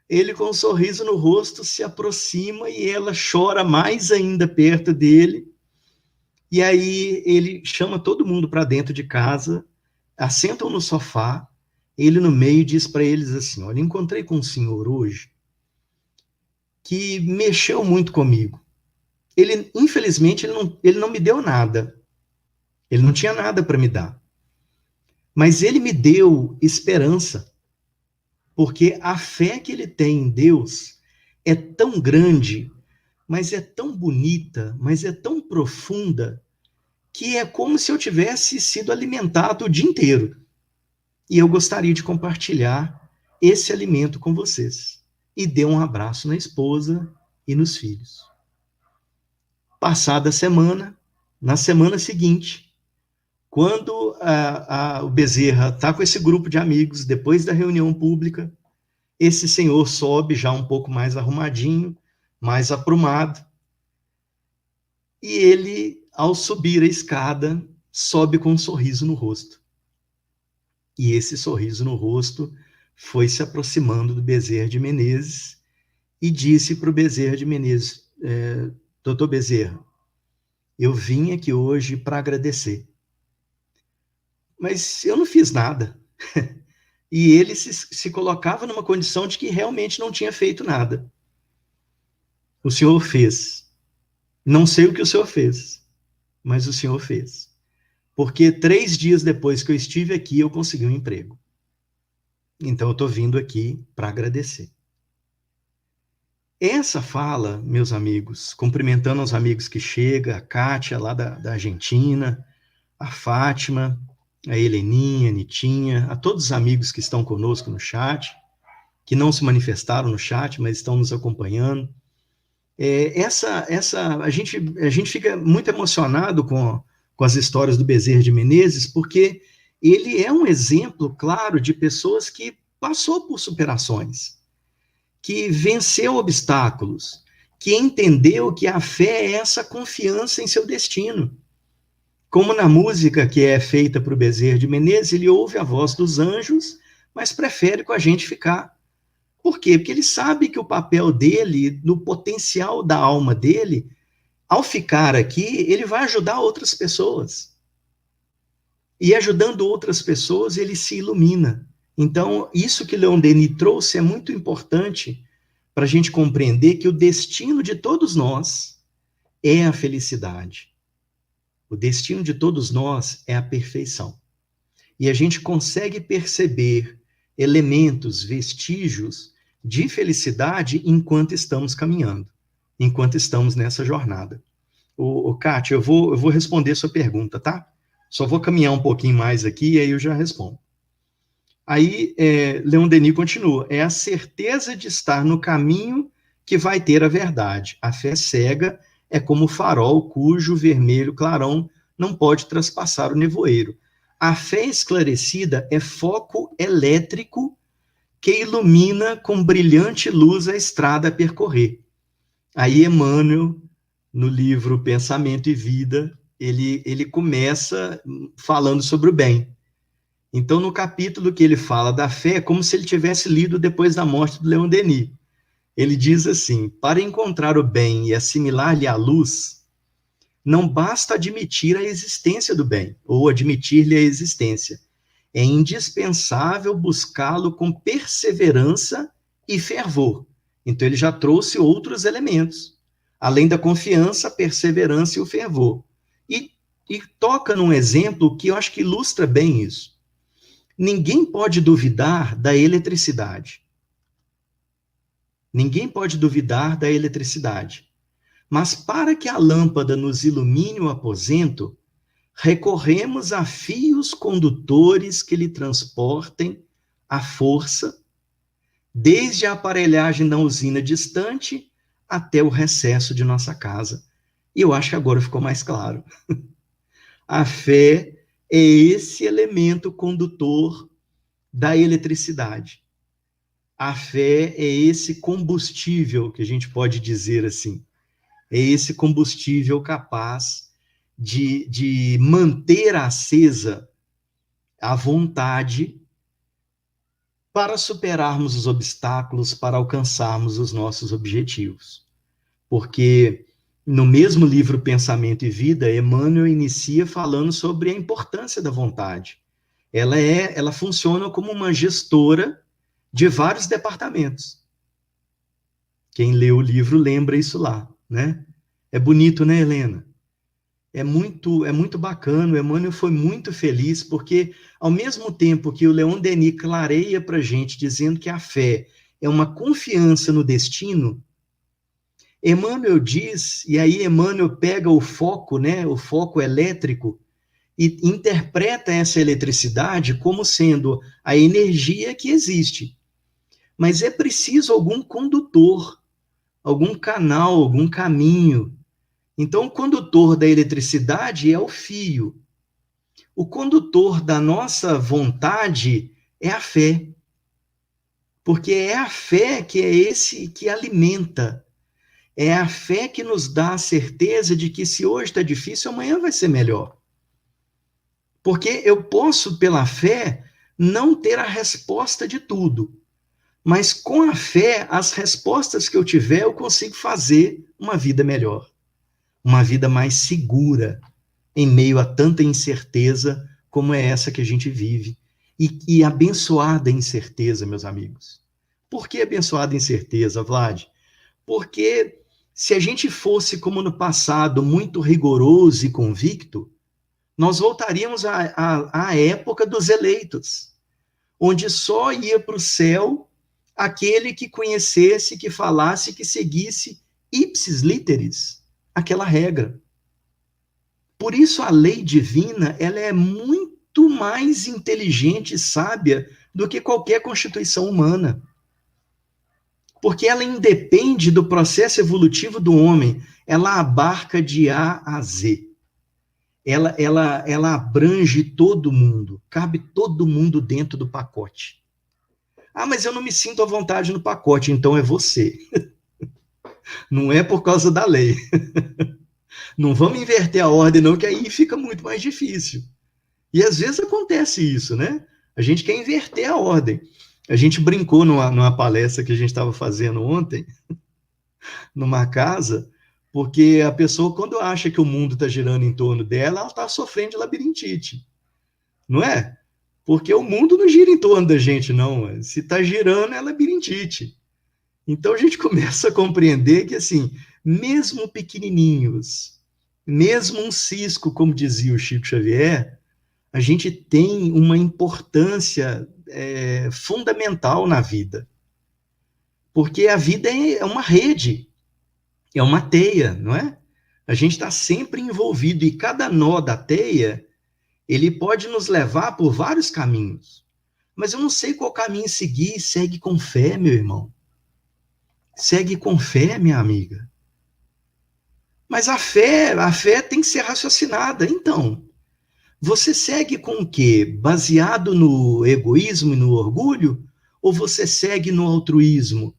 ele com um sorriso no rosto se aproxima e ela chora mais ainda perto dele. E aí ele chama todo mundo para dentro de casa, assentam no sofá, ele no meio diz para eles assim: olha, encontrei com um senhor hoje que mexeu muito comigo. Ele, infelizmente, ele não me deu nada. Ele não tinha nada para me dar. Mas ele me deu esperança, porque a fé que ele tem em Deus é tão grande, mas é tão bonita, mas é tão profunda, que é como se eu tivesse sido alimentado o dia inteiro. E eu gostaria de compartilhar esse alimento com vocês. E deu um abraço na esposa e nos filhos. Passada a semana, na semana seguinte, quando o Bezerra está com esse grupo de amigos, depois da reunião pública, esse senhor sobe já um pouco mais arrumadinho, mais aprumado, e ele, ao subir a escada, sobe com um sorriso no rosto. E esse sorriso no rosto foi se aproximando do Bezerra de Menezes e disse para o Bezerra de Menezes: doutor Bezerra, eu vim aqui hoje para agradecer. Mas eu não fiz nada. E ele se colocava numa condição de que realmente não tinha feito nada. O senhor fez. Não sei o que o senhor fez, mas o senhor fez. Porque 3 dias depois que eu estive aqui, eu consegui um emprego. Então eu estou vindo aqui para agradecer. Essa fala, meus amigos, cumprimentando os amigos que chegam, a Kátia lá da Argentina, a Fátima, a Heleninha, a Nitinha, a todos os amigos que estão conosco no chat, que não se manifestaram no chat, mas estão nos acompanhando. A gente fica muito emocionado com as histórias do Bezerra de Menezes, porque ele é um exemplo claro de pessoas que passou por superações, que venceu obstáculos, que entendeu que a fé é essa confiança em seu destino. Como na música que é feita para o Bezerra de Menezes, ele ouve a voz dos anjos, mas prefere com a gente ficar. Por quê? Porque ele sabe que o papel dele, no potencial da alma dele, ao ficar aqui, ele vai ajudar outras pessoas. E ajudando outras pessoas, ele se ilumina. Então, isso que Leon Denis trouxe é muito importante para a gente compreender que o destino de todos nós é a felicidade. O destino de todos nós é a perfeição. E a gente consegue perceber elementos, vestígios de felicidade enquanto estamos caminhando, enquanto estamos nessa jornada. Kátia, eu vou responder sua pergunta, tá? Só vou caminhar um pouquinho mais aqui e aí eu já respondo. Aí, Leon Denis continua: é a certeza de estar no caminho que vai ter a verdade. A fé cega é como o farol cujo vermelho clarão não pode traspassar o nevoeiro. A fé esclarecida é foco elétrico que ilumina com brilhante luz a estrada a percorrer. Aí Emmanuel, no livro Pensamento e Vida, ele começa falando sobre o bem. Então, no capítulo que ele fala da fé, é como se ele tivesse lido depois da morte do Leon Denis. Ele diz assim: para encontrar o bem e assimilar-lhe a luz, não basta admitir a existência do bem, ou admitir-lhe a existência. É indispensável buscá-lo com perseverança e fervor. Então, ele já trouxe outros elementos, além da confiança, a perseverança e o fervor. E toca num exemplo que eu acho que ilustra bem isso. Ninguém pode duvidar da eletricidade. Ninguém pode duvidar da eletricidade. Mas para que a lâmpada nos ilumine o aposento, recorremos a fios condutores que lhe transportem a força, desde a aparelhagem da usina distante até o recesso de nossa casa. E eu acho que agora ficou mais claro. A fé é esse elemento condutor da eletricidade. A fé é esse combustível, que a gente pode dizer assim, é esse combustível capaz de manter acesa a vontade para superarmos os obstáculos, para alcançarmos os nossos objetivos. Porque no mesmo livro Pensamento e Vida, Emmanuel inicia falando sobre a importância da vontade. Ela funciona como uma gestora de vários departamentos. Quem lê o livro lembra isso lá, né? É bonito, né, Helena? É muito bacana. O Emmanuel foi muito feliz, porque ao mesmo tempo que o Leon Denis clareia para a gente, dizendo que a fé é uma confiança no destino, Emmanuel diz, e aí Emmanuel pega o foco, né, o foco elétrico, e interpreta essa eletricidade como sendo a energia que existe. Mas é preciso algum condutor, algum canal, algum caminho. Então, o condutor da eletricidade é o fio. O condutor da nossa vontade é a fé. Porque é a fé que é esse que alimenta. É a fé que nos dá a certeza de que se hoje está difícil, amanhã vai ser melhor. Porque eu posso, pela fé, não ter a resposta de tudo. Mas com a fé, as respostas que eu tiver, eu consigo fazer uma vida melhor. Uma vida mais segura, em meio a tanta incerteza como é essa que a gente vive. E abençoada incerteza, meus amigos. Por que abençoada incerteza, Vlad? Porque se a gente fosse, como no passado, muito rigoroso e convicto, nós voltaríamos à época dos eleitos, onde só ia para o céu aquele que conhecesse, que falasse, que seguisse ipsis literis aquela regra. Por isso a lei divina, ela é muito mais inteligente e sábia do que qualquer constituição humana. Porque ela independe do processo evolutivo do homem, ela abarca de A a Z. Ela abrange todo mundo, cabe todo mundo dentro do pacote. Ah, mas eu não me sinto à vontade no pacote, então é você. Não é por causa da lei. Não vamos inverter a ordem, não, que aí fica muito mais difícil. E às vezes acontece isso, né? A gente quer inverter a ordem. A gente brincou numa palestra que a gente estava fazendo ontem, numa casa, porque a pessoa, quando acha que o mundo está girando em torno dela, ela está sofrendo de labirintite. Não é? Porque o mundo não gira em torno da gente, não. Se está girando, é labirintite. Então a gente começa a compreender que, assim, mesmo pequenininhos, mesmo um cisco, como dizia o Chico Xavier, a gente tem uma importância fundamental na vida. Porque a vida é uma rede, é uma teia, não é? A gente está sempre envolvido e cada nó da teia, ele pode nos levar por vários caminhos. Mas eu não sei qual caminho seguir. Segue com fé, meu irmão. Segue com fé, minha amiga. Mas a fé tem que ser raciocinada. Então, você segue com o quê? Baseado no egoísmo e no orgulho? Ou você segue no altruísmo,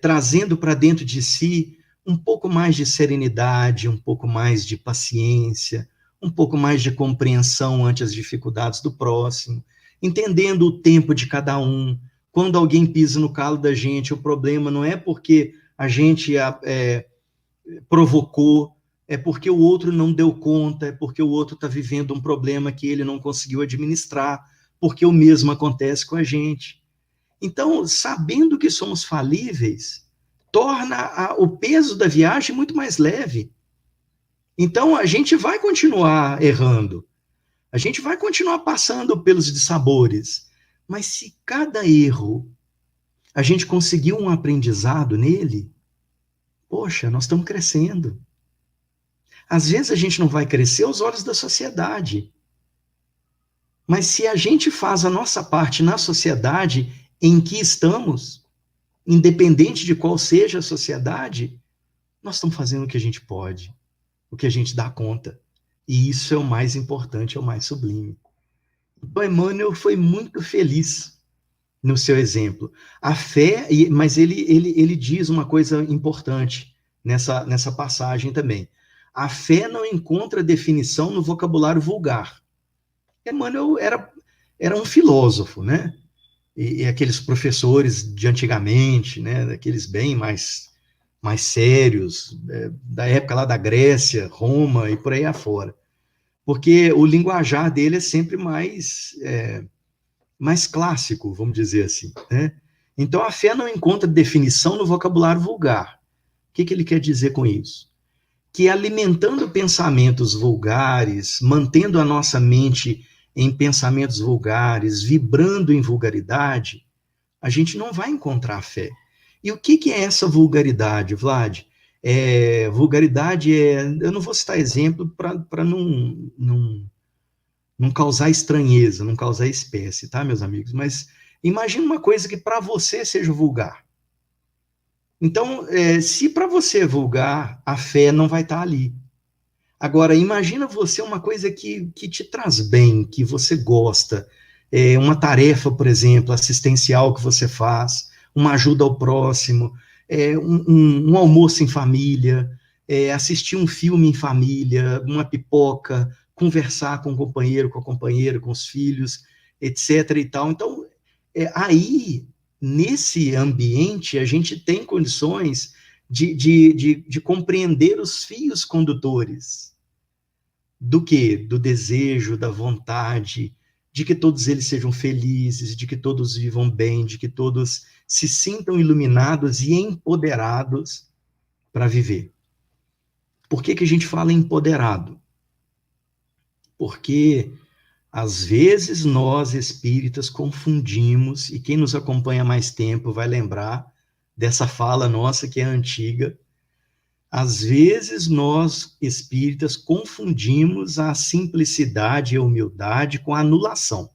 trazendo para dentro de si um pouco mais de serenidade, um pouco mais de paciência, um pouco mais de compreensão ante as dificuldades do próximo, entendendo o tempo de cada um. Quando alguém pisa no calo da gente, o problema não é porque a gente provocou, é porque o outro não deu conta, é porque o outro está vivendo um problema que ele não conseguiu administrar, porque o mesmo acontece com a gente. Então, sabendo que somos falíveis, torna o peso da viagem muito mais leve. Então, a gente vai continuar errando, a gente vai continuar passando pelos dissabores, mas se cada erro a gente conseguir um aprendizado nele, poxa, nós estamos crescendo. Às vezes a gente não vai crescer aos olhos da sociedade. Mas se a gente faz a nossa parte na sociedade em que estamos, independente de qual seja a sociedade, nós estamos fazendo o que a gente pode, o que a gente dá conta. E isso é o mais importante, é o mais sublime. Então, Emmanuel foi muito feliz no seu exemplo. A fé, mas ele diz uma coisa importante nessa passagem também. A fé não encontra definição no vocabulário vulgar. Emmanuel era um filósofo, né? E aqueles professores de antigamente, né? Daqueles bem mais sérios, da época lá da Grécia, Roma e por aí afora. Porque o linguajar dele é sempre mais clássico, vamos dizer assim, né? Então, a fé não encontra definição no vocabulário vulgar. O que ele quer dizer com isso? Que alimentando pensamentos vulgares, mantendo a nossa mente em pensamentos vulgares, vibrando em vulgaridade, a gente não vai encontrar fé. E o que é essa vulgaridade, Vlad? Vulgaridade eu não vou citar exemplo para não causar estranheza, não causar espécie, tá, meus amigos? Mas imagina uma coisa que para você seja vulgar. Então, se para você é vulgar, a fé não vai estar ali. Agora, imagina você uma coisa que te traz bem, que você gosta, uma tarefa, por exemplo, assistencial que você faz, uma ajuda ao próximo, um almoço em família, assistir um filme em família, uma pipoca, conversar com o companheiro, com a companheira, com os filhos, etc. e tal. Então, aí, nesse ambiente, a gente tem condições de compreender os fios condutores do quê? Do desejo, da vontade, de que todos eles sejam felizes, de que todos vivam bem, de que todos se sintam iluminados e empoderados para viver. Por que a gente fala empoderado? Porque, às vezes, nós, espíritas, confundimos, e quem nos acompanha há mais tempo vai lembrar dessa fala nossa que é antiga. Às vezes, nós, espíritas, confundimos a simplicidade e a humildade com a anulação.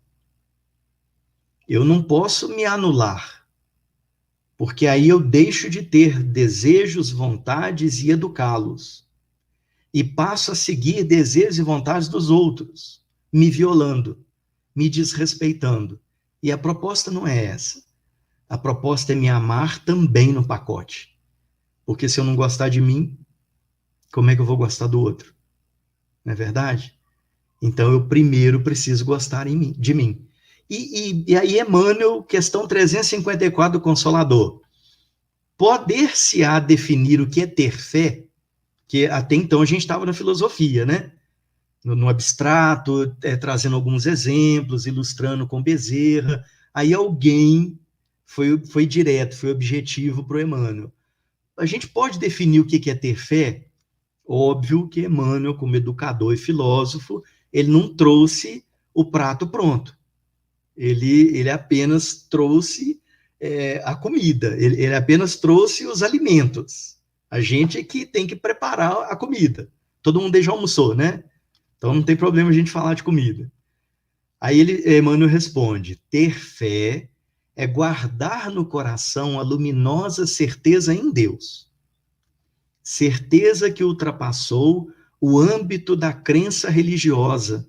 Eu não posso me anular, porque aí eu deixo de ter desejos, vontades e educá-los. E passo a seguir desejos e vontades dos outros, me violando, me desrespeitando. E a proposta não é essa. A proposta é me amar também no pacote. Porque se eu não gostar de mim, como é que eu vou gostar do outro? Não é verdade? Então, eu primeiro preciso gostar de mim. E aí, Emmanuel, questão 354 do Consolador. Poder-se-á definir o que é ter fé? Que até então a gente estava na filosofia, né? No abstrato, trazendo alguns exemplos, ilustrando com Bezerra. Aí alguém foi direto, foi objetivo para o Emmanuel. A gente pode definir o que é ter fé? Óbvio que Emmanuel, como educador e filósofo, ele não trouxe o prato pronto. Ele apenas trouxe a comida, ele apenas trouxe os alimentos. A gente é que tem que preparar a comida. Todo mundo já almoçou, né? Então não tem problema a gente falar de comida. Aí Emmanuel responde: ter fé é guardar no coração a luminosa certeza em Deus. Certeza que ultrapassou o âmbito da crença religiosa,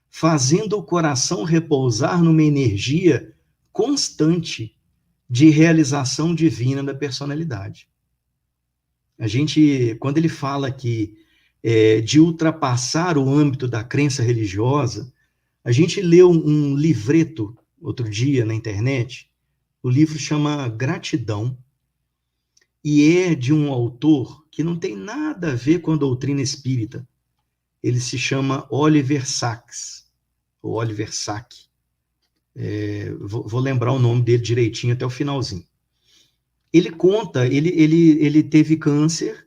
fazendo o coração repousar numa energia constante de realização divina da personalidade. A gente, quando ele fala aqui de ultrapassar o âmbito da crença religiosa, a gente leu um livreto outro dia na internet. O livro chama Gratidão e é de um autor que não tem nada a ver com a doutrina espírita. Ele se chama Oliver Sacks, ou Oliver Sack. Vou lembrar o nome dele direitinho até o finalzinho. Ele conta, ele teve câncer,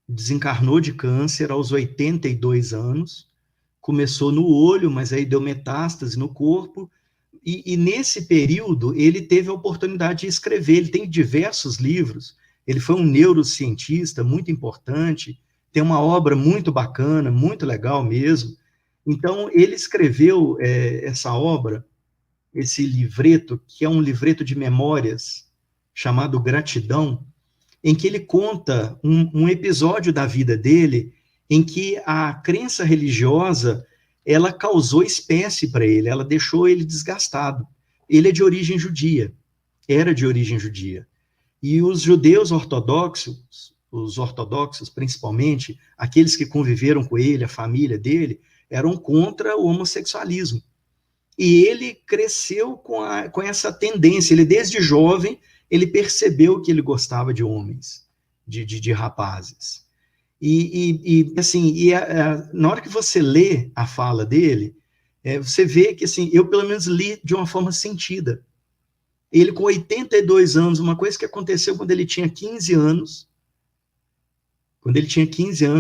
desencarnou de câncer aos 82 anos, começou no olho, mas aí deu metástase no corpo, e nesse período ele teve a oportunidade de escrever. Ele tem diversos livros, ele foi um neurocientista muito importante, tem uma obra muito bacana, muito legal mesmo. Então, ele escreveu essa obra, esse livreto, que é um livreto de memórias, chamado Gratidão, em que ele conta um episódio da vida dele em que a crença religiosa, ela causou espécie para ele, ela deixou ele desgastado. Ele é de origem judia, era de origem judia. E os judeus ortodoxos, os ortodoxos principalmente, aqueles que conviveram com ele, a família dele, eram contra o homossexualismo. E ele cresceu com essa tendência, ele desde jovem, ele percebeu que ele gostava de homens, de rapazes. Na hora que você lê a fala dele, você vê que, assim, eu pelo menos li de uma forma sentida. Ele com 82 anos, uma coisa que aconteceu quando ele tinha 15 anos,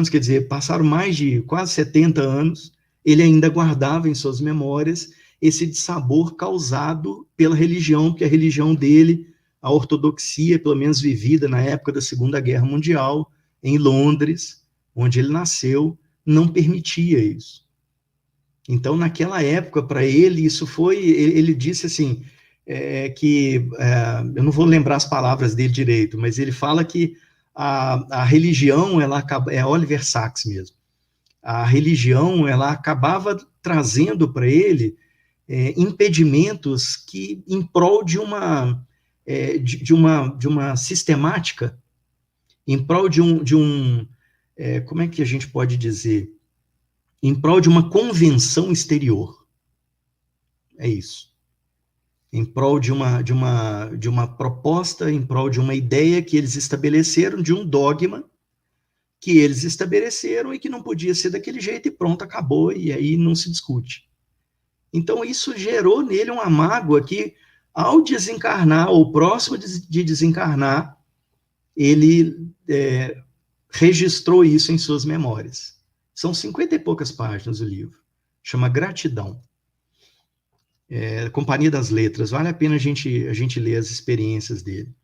quer dizer, passaram mais de quase 70 anos, ele ainda guardava em suas memórias esse dissabor causado pela religião, porque a religião dele, a ortodoxia, pelo menos vivida na época da Segunda Guerra Mundial, em Londres, onde ele nasceu, não permitia isso. Então, naquela época, para ele, isso foi... Ele disse assim, eu não vou lembrar as palavras dele direito, mas ele fala que a religião, é Oliver Sacks mesmo, a religião, ela acabava trazendo para ele impedimentos que, em prol de uma sistemática, em prol como é que a gente pode dizer? Em prol de uma convenção exterior. É isso. Em prol de uma proposta, em prol de uma ideia que eles estabeleceram, de um dogma que eles estabeleceram e que não podia ser daquele jeito, e pronto, acabou, e aí não se discute. Então, isso gerou nele uma mágoa que, ao desencarnar, ou próximo de desencarnar, ele registrou isso em suas memórias. São 50 e poucas páginas o livro. Chama Gratidão. Companhia das Letras. Vale a pena a gente ler as experiências dele.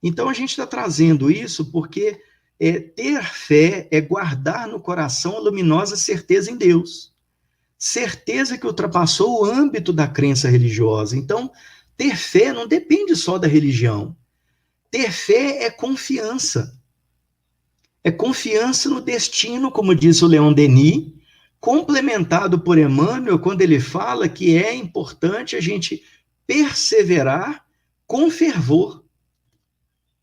Então, a gente está trazendo isso porque ter fé é guardar no coração a luminosa certeza em Deus. Certeza que ultrapassou o âmbito da crença religiosa. Então, ter fé não depende só da religião. Ter fé é confiança. É confiança no destino, como diz o Leon Denis, complementado por Emmanuel, quando ele fala que é importante a gente perseverar com fervor.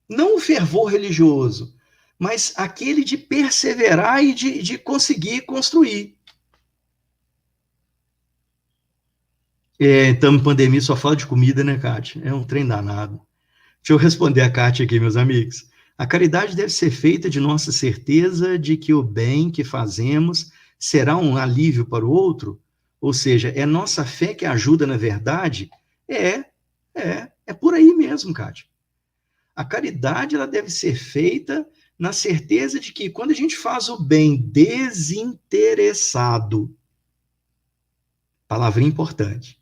Não o fervor religioso, mas aquele de perseverar e de conseguir construir. Estamos em pandemia, só fala de comida, né, Kátia? É um trem danado. Deixa eu responder a Kátia aqui, meus amigos. A caridade deve ser feita de nossa certeza de que o bem que fazemos será um alívio para o outro? Ou seja, é nossa fé que ajuda na verdade? É por aí mesmo, Kátia. A caridade, ela deve ser feita na certeza de que quando a gente faz o bem desinteressado, palavrinha importante,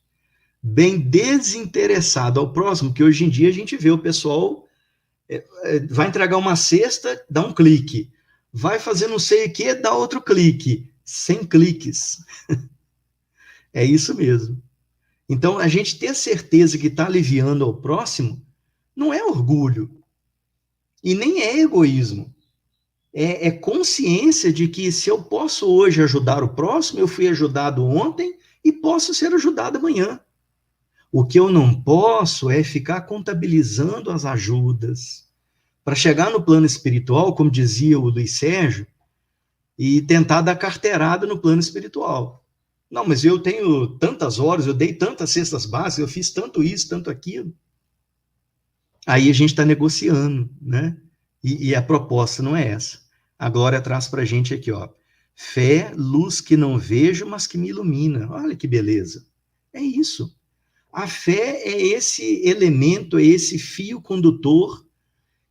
bem desinteressado ao próximo, que hoje em dia a gente vê o pessoal vai entregar uma cesta, dá um clique, vai fazer não sei o que, dá outro clique, 100 cliques. É isso mesmo. Então, a gente ter certeza que está aliviando ao próximo não é orgulho e nem é egoísmo. É consciência de que se eu posso hoje ajudar o próximo, eu fui ajudado ontem e posso ser ajudado amanhã. O que eu não posso é ficar contabilizando as ajudas. Para chegar no plano espiritual, como dizia o Luiz Sérgio, e tentar dar carteirada no plano espiritual. Não, mas eu tenho tantas horas, eu dei tantas cestas básicas, eu fiz tanto isso, tanto aquilo. Aí a gente está negociando, né? E a proposta não é essa. A Glória traz para a gente aqui, ó. Fé, luz que não vejo, mas que me ilumina. Olha que beleza. É isso. A fé é esse elemento, é esse fio condutor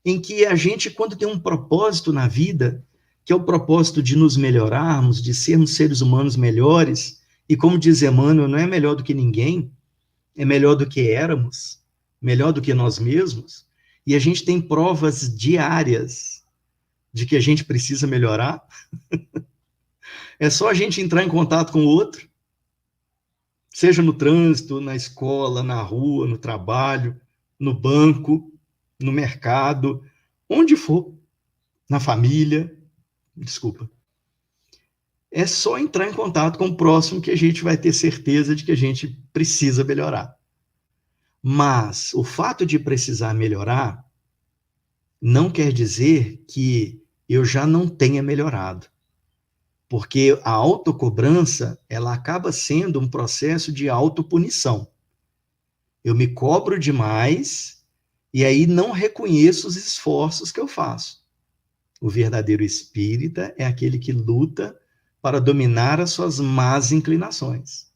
em que a gente, quando tem um propósito na vida, que é o propósito de nos melhorarmos, de sermos seres humanos melhores, e como diz Emmanuel, não é melhor do que ninguém, é melhor do que éramos, melhor do que nós mesmos, e a gente tem provas diárias de que a gente precisa melhorar? É só a gente entrar em contato com o outro, seja no trânsito, na escola, na rua, no trabalho, no banco, no mercado, onde for, na família, desculpa. É só entrar em contato com o próximo que a gente vai ter certeza de que a gente precisa melhorar. Mas o fato de precisar melhorar não quer dizer que eu já não tenha melhorado. Porque a autocobrança, ela acaba sendo um processo de autopunição. Eu me cobro demais e aí não reconheço os esforços que eu faço. O verdadeiro espírita é aquele que luta para dominar as suas más inclinações.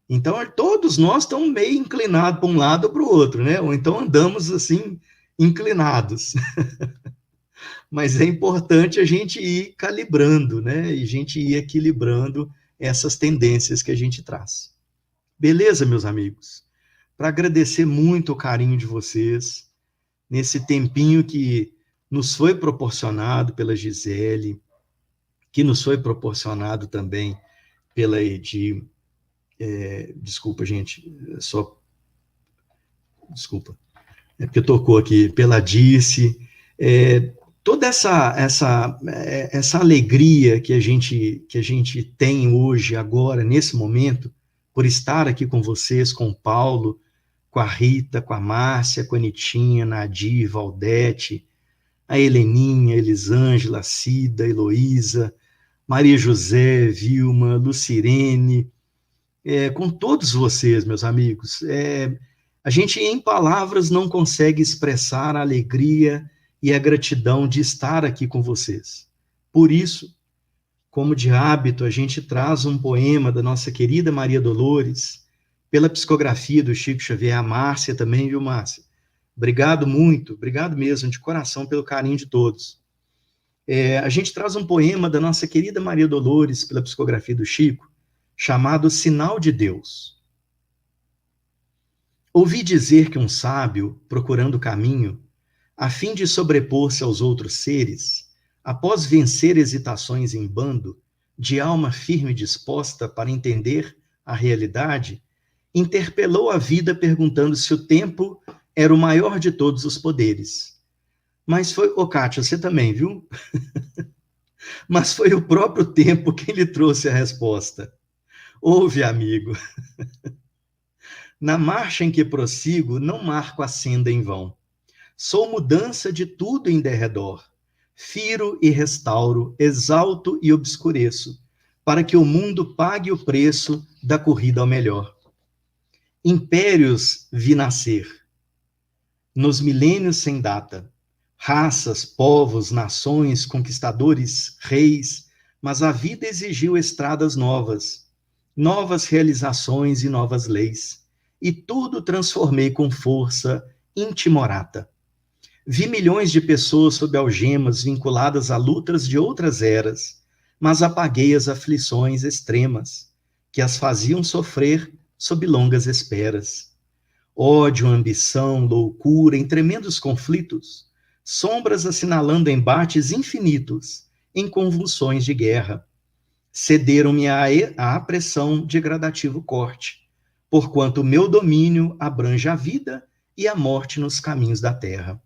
Então, todos nós estamos meio inclinados para um lado ou para o outro, né? Ou então andamos assim, inclinados. Mas é importante a gente ir calibrando, né? E a gente ir equilibrando essas tendências que a gente traz. Beleza, meus amigos? Para agradecer muito o carinho de vocês, nesse tempinho que nos foi proporcionado pela Gisele, que nos foi proporcionado também pela Edi. Desculpa, gente, desculpa, é porque tocou aqui, pela Dice, toda essa alegria que a gente tem hoje, agora, nesse momento, por estar aqui com vocês, com o Paulo, com a Rita, com a Márcia, com a Nitinha, Nadir, Valdete, a Heleninha, Elisângela, Cida, Heloísa, Maria José, Vilma, Lucirene, com todos vocês, meus amigos. A gente, em palavras, não consegue expressar a alegria e a gratidão de estar aqui com vocês. Por isso, como de hábito, a gente traz um poema da nossa querida Maria Dolores, pela psicografia do Chico Xavier, a Márcia também, viu, Márcia? Obrigado muito, obrigado mesmo, de coração, pelo carinho de todos. A gente traz um poema da nossa querida Maria Dolores, pela psicografia do Chico, chamado Sinal de Deus. Ouvi dizer que um sábio, procurando caminho, a fim de sobrepor-se aos outros seres, após vencer hesitações em bando, de alma firme disposta para entender a realidade, interpelou a vida perguntando se o tempo era o maior de todos os poderes. Mas foi, Kátia, você também, viu? Mas foi o próprio tempo quem lhe trouxe a resposta. Ouve, amigo. Na marcha em que prossigo, não marco a senda em vão. Sou mudança de tudo em derredor. Firo e restauro, exalto e obscureço, para que o mundo pague o preço da corrida ao melhor. Impérios vi nascer, nos milênios sem data, raças, povos, nações, conquistadores, reis, mas a vida exigiu estradas novas, novas realizações e novas leis, e tudo transformei com força intimorata. Vi milhões de pessoas sob algemas vinculadas a lutas de outras eras, mas apaguei as aflições extremas, que as faziam sofrer sob longas esperas. Ódio, ambição, loucura, em tremendos conflitos, sombras assinalando embates infinitos, em convulsões de guerra. Cederam-me à pressão de gradativo corte, porquanto o meu domínio abrange a vida e a morte nos caminhos da terra.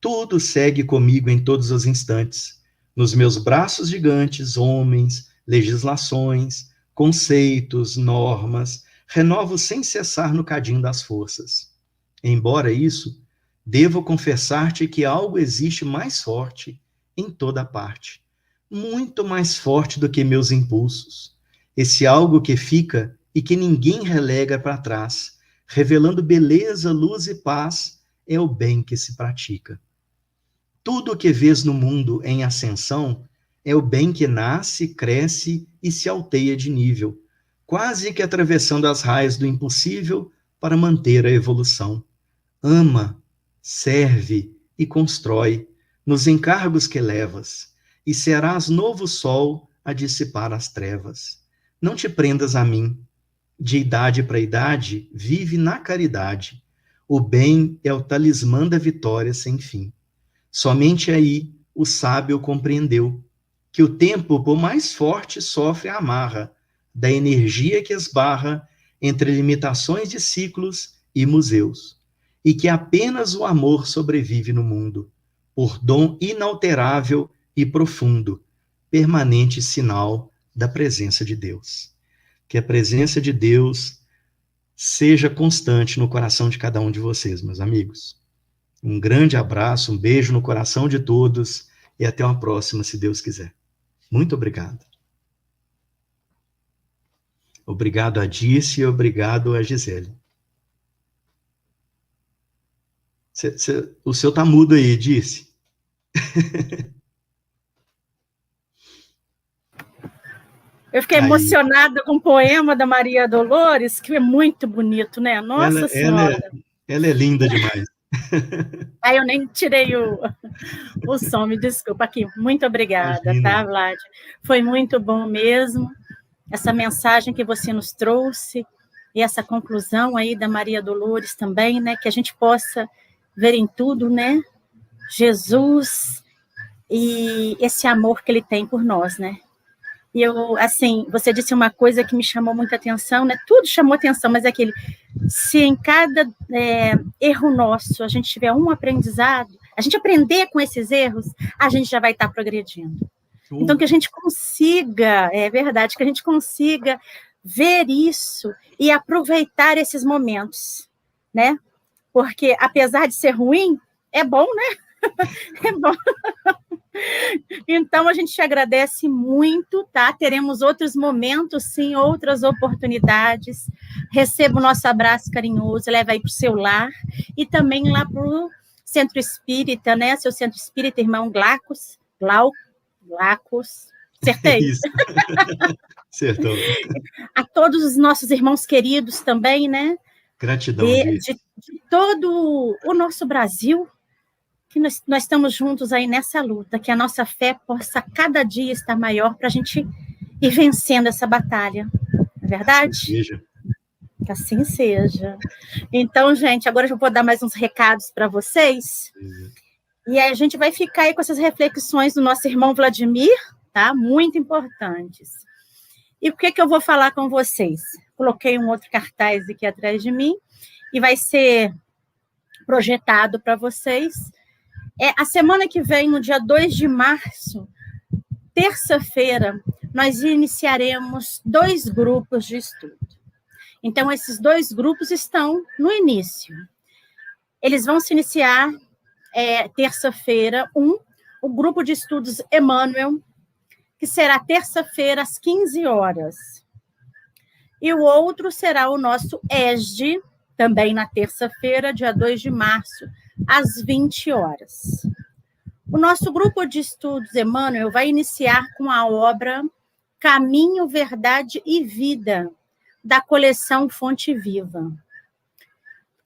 Tudo segue comigo em todos os instantes, nos meus braços gigantes, homens, legislações, conceitos, normas, renovo sem cessar no cadinho das forças. Embora isso, devo confessar-te que algo existe mais forte em toda parte, muito mais forte do que meus impulsos. Esse algo que fica e que ninguém relega para trás, revelando beleza, luz e paz, é o bem que se pratica. Tudo o que vês no mundo em ascensão é o bem que nasce, cresce e se alteia de nível, quase que atravessando as raias do impossível para manter a evolução. Ama, serve e constrói nos encargos que levas, e serás novo sol a dissipar as trevas. Não te prendas a mim. De idade para idade, vive na caridade. O bem é o talismã da vitória sem fim. Somente aí o sábio compreendeu que o tempo, por mais forte, sofre a amarra da energia que esbarra entre limitações de ciclos e museus, e que apenas o amor sobrevive no mundo, por dom inalterável e profundo, permanente sinal da presença de Deus. Que a presença de Deus seja constante no coração de cada um de vocês, meus amigos. Um grande abraço, um beijo no coração de todos e até uma próxima, se Deus quiser. Muito obrigado. Obrigado a Dirce e obrigado a Gisele. O seu tá mudo aí, Dirce. Eu fiquei emocionada com o poema da Maria Dolores, que é muito bonito, né? Nossa Senhora. Ela é linda demais. Aí eu nem tirei o som, me desculpa aqui. Muito obrigada, Imagina. Tá, Vlad? Foi muito bom mesmo, essa mensagem que você nos trouxe, e essa conclusão aí da Maria Dolores também, né? Que a gente possa ver em tudo, né? Jesus e esse amor que ele tem por nós, né? E eu, assim, você disse uma coisa que me chamou muita atenção, né? Tudo chamou atenção, mas é aquele, se em cada erro nosso a gente tiver um aprendizado, a gente aprender com esses erros, a gente já vai estar progredindo. Então, que a gente consiga, é verdade, que a gente consiga ver isso e aproveitar esses momentos, né? Porque, apesar de ser ruim, é bom, né? É bom. Então, a gente te agradece muito, tá? Teremos outros momentos, sim, outras oportunidades. Receba o nosso abraço carinhoso, leva aí para o seu lar e também lá para o Centro Espírita, né? Seu Centro Espírita, irmão Glaucus, acertei. Isso. Acertou. A todos os nossos irmãos queridos também, né? Gratidão, de todo o nosso Brasil, que nós estamos juntos aí nessa luta, que a nossa fé possa cada dia estar maior para a gente ir vencendo essa batalha. Não é verdade? Assim seja. Que assim seja. Então, gente, agora eu vou dar mais uns recados para vocês. E aí a gente vai ficar aí com essas reflexões do nosso irmão Vladimir, tá? Muito importantes. E o que eu vou falar com vocês? Coloquei um outro cartaz aqui atrás de mim e vai ser projetado para vocês. A semana que vem, no dia 2 de março, terça-feira, nós iniciaremos 2 grupos de estudo. Então, esses 2 grupos estão no início. Eles vão se iniciar terça-feira, o grupo de estudos Emmanuel, que será terça-feira, às 15 horas. E o outro será o nosso ESD, também na terça-feira, dia 2 de março, às 20 horas. O nosso grupo de estudos Emmanuel vai iniciar com a obra Caminho, Verdade e Vida, da coleção Fonte Viva.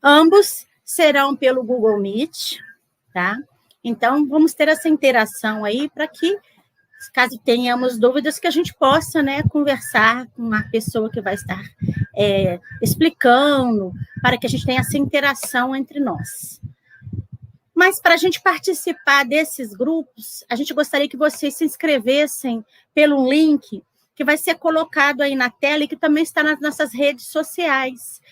Ambos serão pelo Google Meet, tá? Então, vamos ter essa interação aí para que, caso tenhamos dúvidas, que a gente possa, né, conversar com a pessoa que vai estar explicando, para que a gente tenha essa interação entre nós. Mas, para a gente participar desses grupos, a gente gostaria que vocês se inscrevessem pelo link que vai ser colocado aí na tela e que também está nas nossas redes sociais.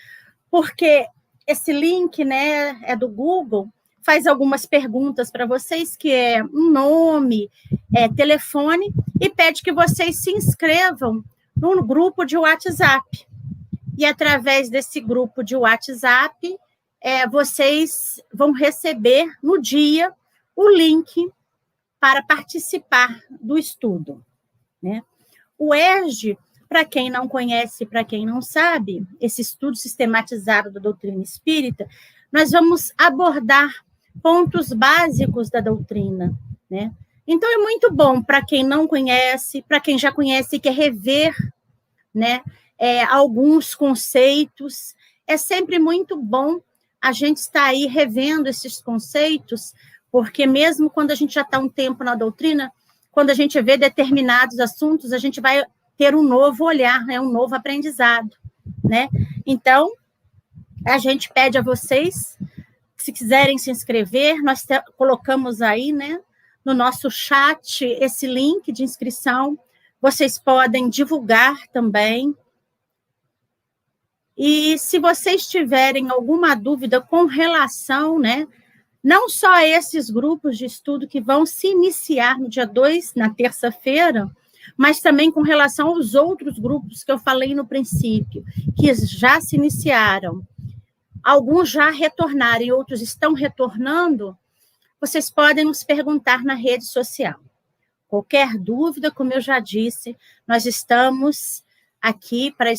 Porque esse link, né, é do Google, faz algumas perguntas para vocês, que é um nome, telefone, e pede que vocês se inscrevam no grupo de WhatsApp. E, através desse grupo de WhatsApp, vocês vão receber no dia o link para participar do estudo, né? O ERG, para quem não conhece, para quem não sabe, esse estudo sistematizado da doutrina espírita, nós vamos abordar pontos básicos da doutrina, né? Então, é muito bom para quem não conhece, para quem já conhece e quer rever, né, alguns conceitos. É sempre muito bom a gente estar aí revendo esses conceitos, porque mesmo quando a gente já está um tempo na doutrina, quando a gente vê determinados assuntos, a gente vai ter um novo olhar, né, um novo aprendizado, né? Então, a gente pede a vocês, se quiserem se inscrever, nós colocamos aí, né, no nosso chat esse link de inscrição. Vocês podem divulgar também. E se vocês tiverem alguma dúvida com relação, né, não só a esses grupos de estudo que vão se iniciar no dia 2, na terça-feira, mas também com relação aos outros grupos que eu falei no princípio, que já se iniciaram. Alguns já retornaram e outros estão retornando, vocês podem nos perguntar na rede social. Qualquer dúvida, como eu já disse, nós estamos aqui para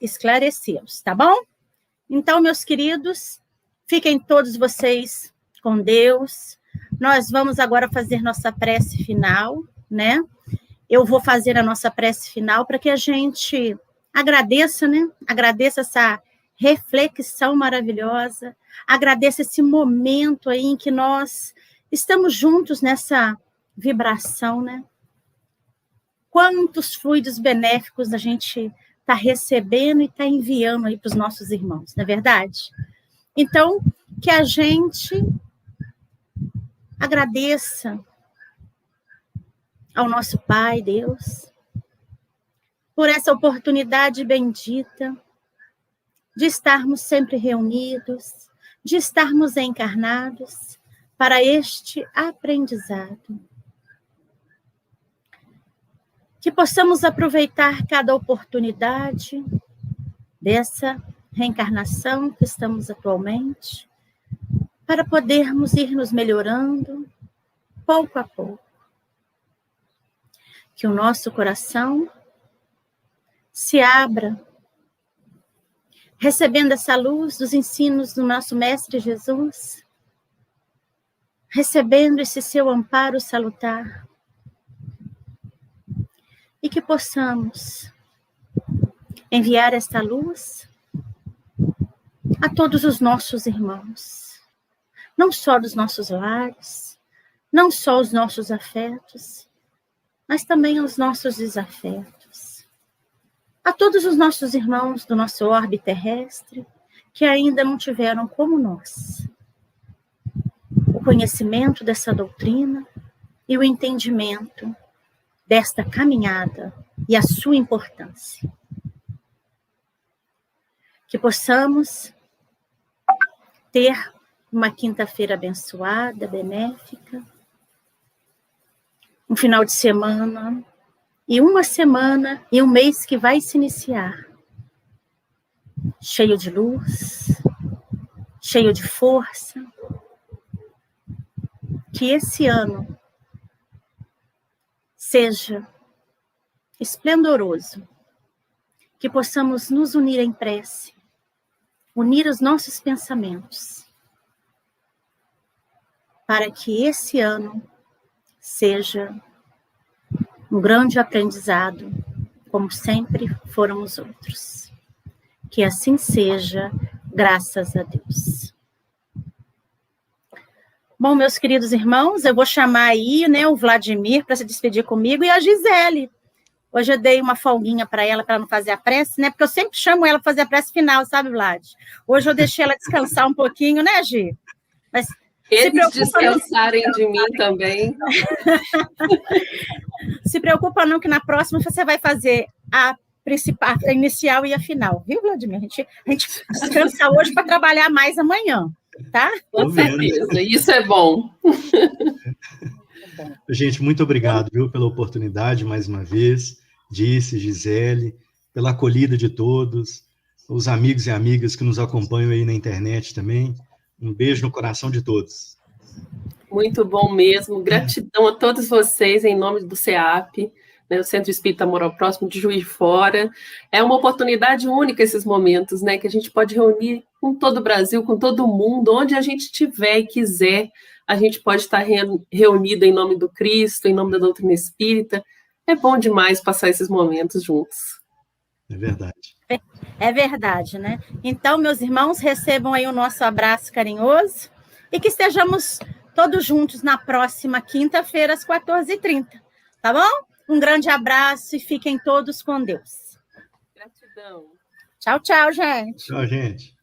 esclarecê-los, tá bom? Então, meus queridos, fiquem todos vocês com Deus. Nós vamos agora fazer nossa prece final, né? Eu vou fazer a nossa prece final para que a gente agradeça, né? Agradeça essa reflexão maravilhosa, agradeça esse momento aí em que nós estamos juntos nessa vibração, né? Quantos fluidos benéficos a gente está recebendo e está enviando aí para os nossos irmãos, não é verdade? Então, que a gente agradeça ao nosso Pai, Deus, por essa oportunidade bendita de estarmos sempre reunidos, de estarmos encarnados para este aprendizado. Que possamos aproveitar cada oportunidade dessa reencarnação que estamos atualmente, para podermos ir nos melhorando pouco a pouco. Que o nosso coração se abra, recebendo essa luz dos ensinos do nosso Mestre Jesus, recebendo esse seu amparo salutar, e que possamos enviar esta luz a todos os nossos irmãos, não só dos nossos lares, não só os nossos afetos, mas também aos nossos desafetos, a todos os nossos irmãos do nosso orbe terrestre, que ainda não tiveram como nós o conhecimento dessa doutrina e o entendimento desta caminhada e a sua importância. Que possamos ter uma quinta-feira abençoada, benéfica, um final de semana, e uma semana e um mês que vai se iniciar, cheio de luz, cheio de força. Que esse ano seja esplendoroso, que possamos nos unir em prece, unir os nossos pensamentos, para que esse ano seja um grande aprendizado, como sempre foram os outros. Que assim seja, graças a Deus. Bom, meus queridos irmãos, eu vou chamar aí, né, o Vladimir para se despedir comigo e a Gisele. Hoje eu dei uma folguinha para ela não fazer a prece, né? Porque eu sempre chamo ela para fazer a prece final, sabe, Vlad? Hoje eu deixei ela descansar um pouquinho, né, Gi? Mas eles descansarem de mim também. Se preocupa não, que na próxima você vai fazer a principal, a inicial e a final, viu, Vladimir? A gente descansa hoje para trabalhar mais amanhã, tá? Com certeza, isso é bom. Gente, muito obrigado, viu, pela oportunidade, mais uma vez, Disse, Gisele, pela acolhida de todos, os amigos e amigas que nos acompanham aí na internet também. Um beijo no coração de todos. Muito bom mesmo. Gratidão a todos vocês, em nome do CEAP, né, o Centro Espírita Amor ao Próximo de Juiz de Fora. É uma oportunidade única esses momentos, né, que a gente pode reunir com todo o Brasil, com todo o mundo, onde a gente estiver e quiser, a gente pode estar reunido em nome do Cristo, em nome da doutrina espírita. É bom demais passar esses momentos juntos. É verdade. É verdade, né? Então, meus irmãos, recebam aí o nosso abraço carinhoso e que estejamos todos juntos na próxima quinta-feira, às 14h30. Tá bom? Um grande abraço e fiquem todos com Deus. Gratidão. Tchau, tchau, gente. Tchau, gente.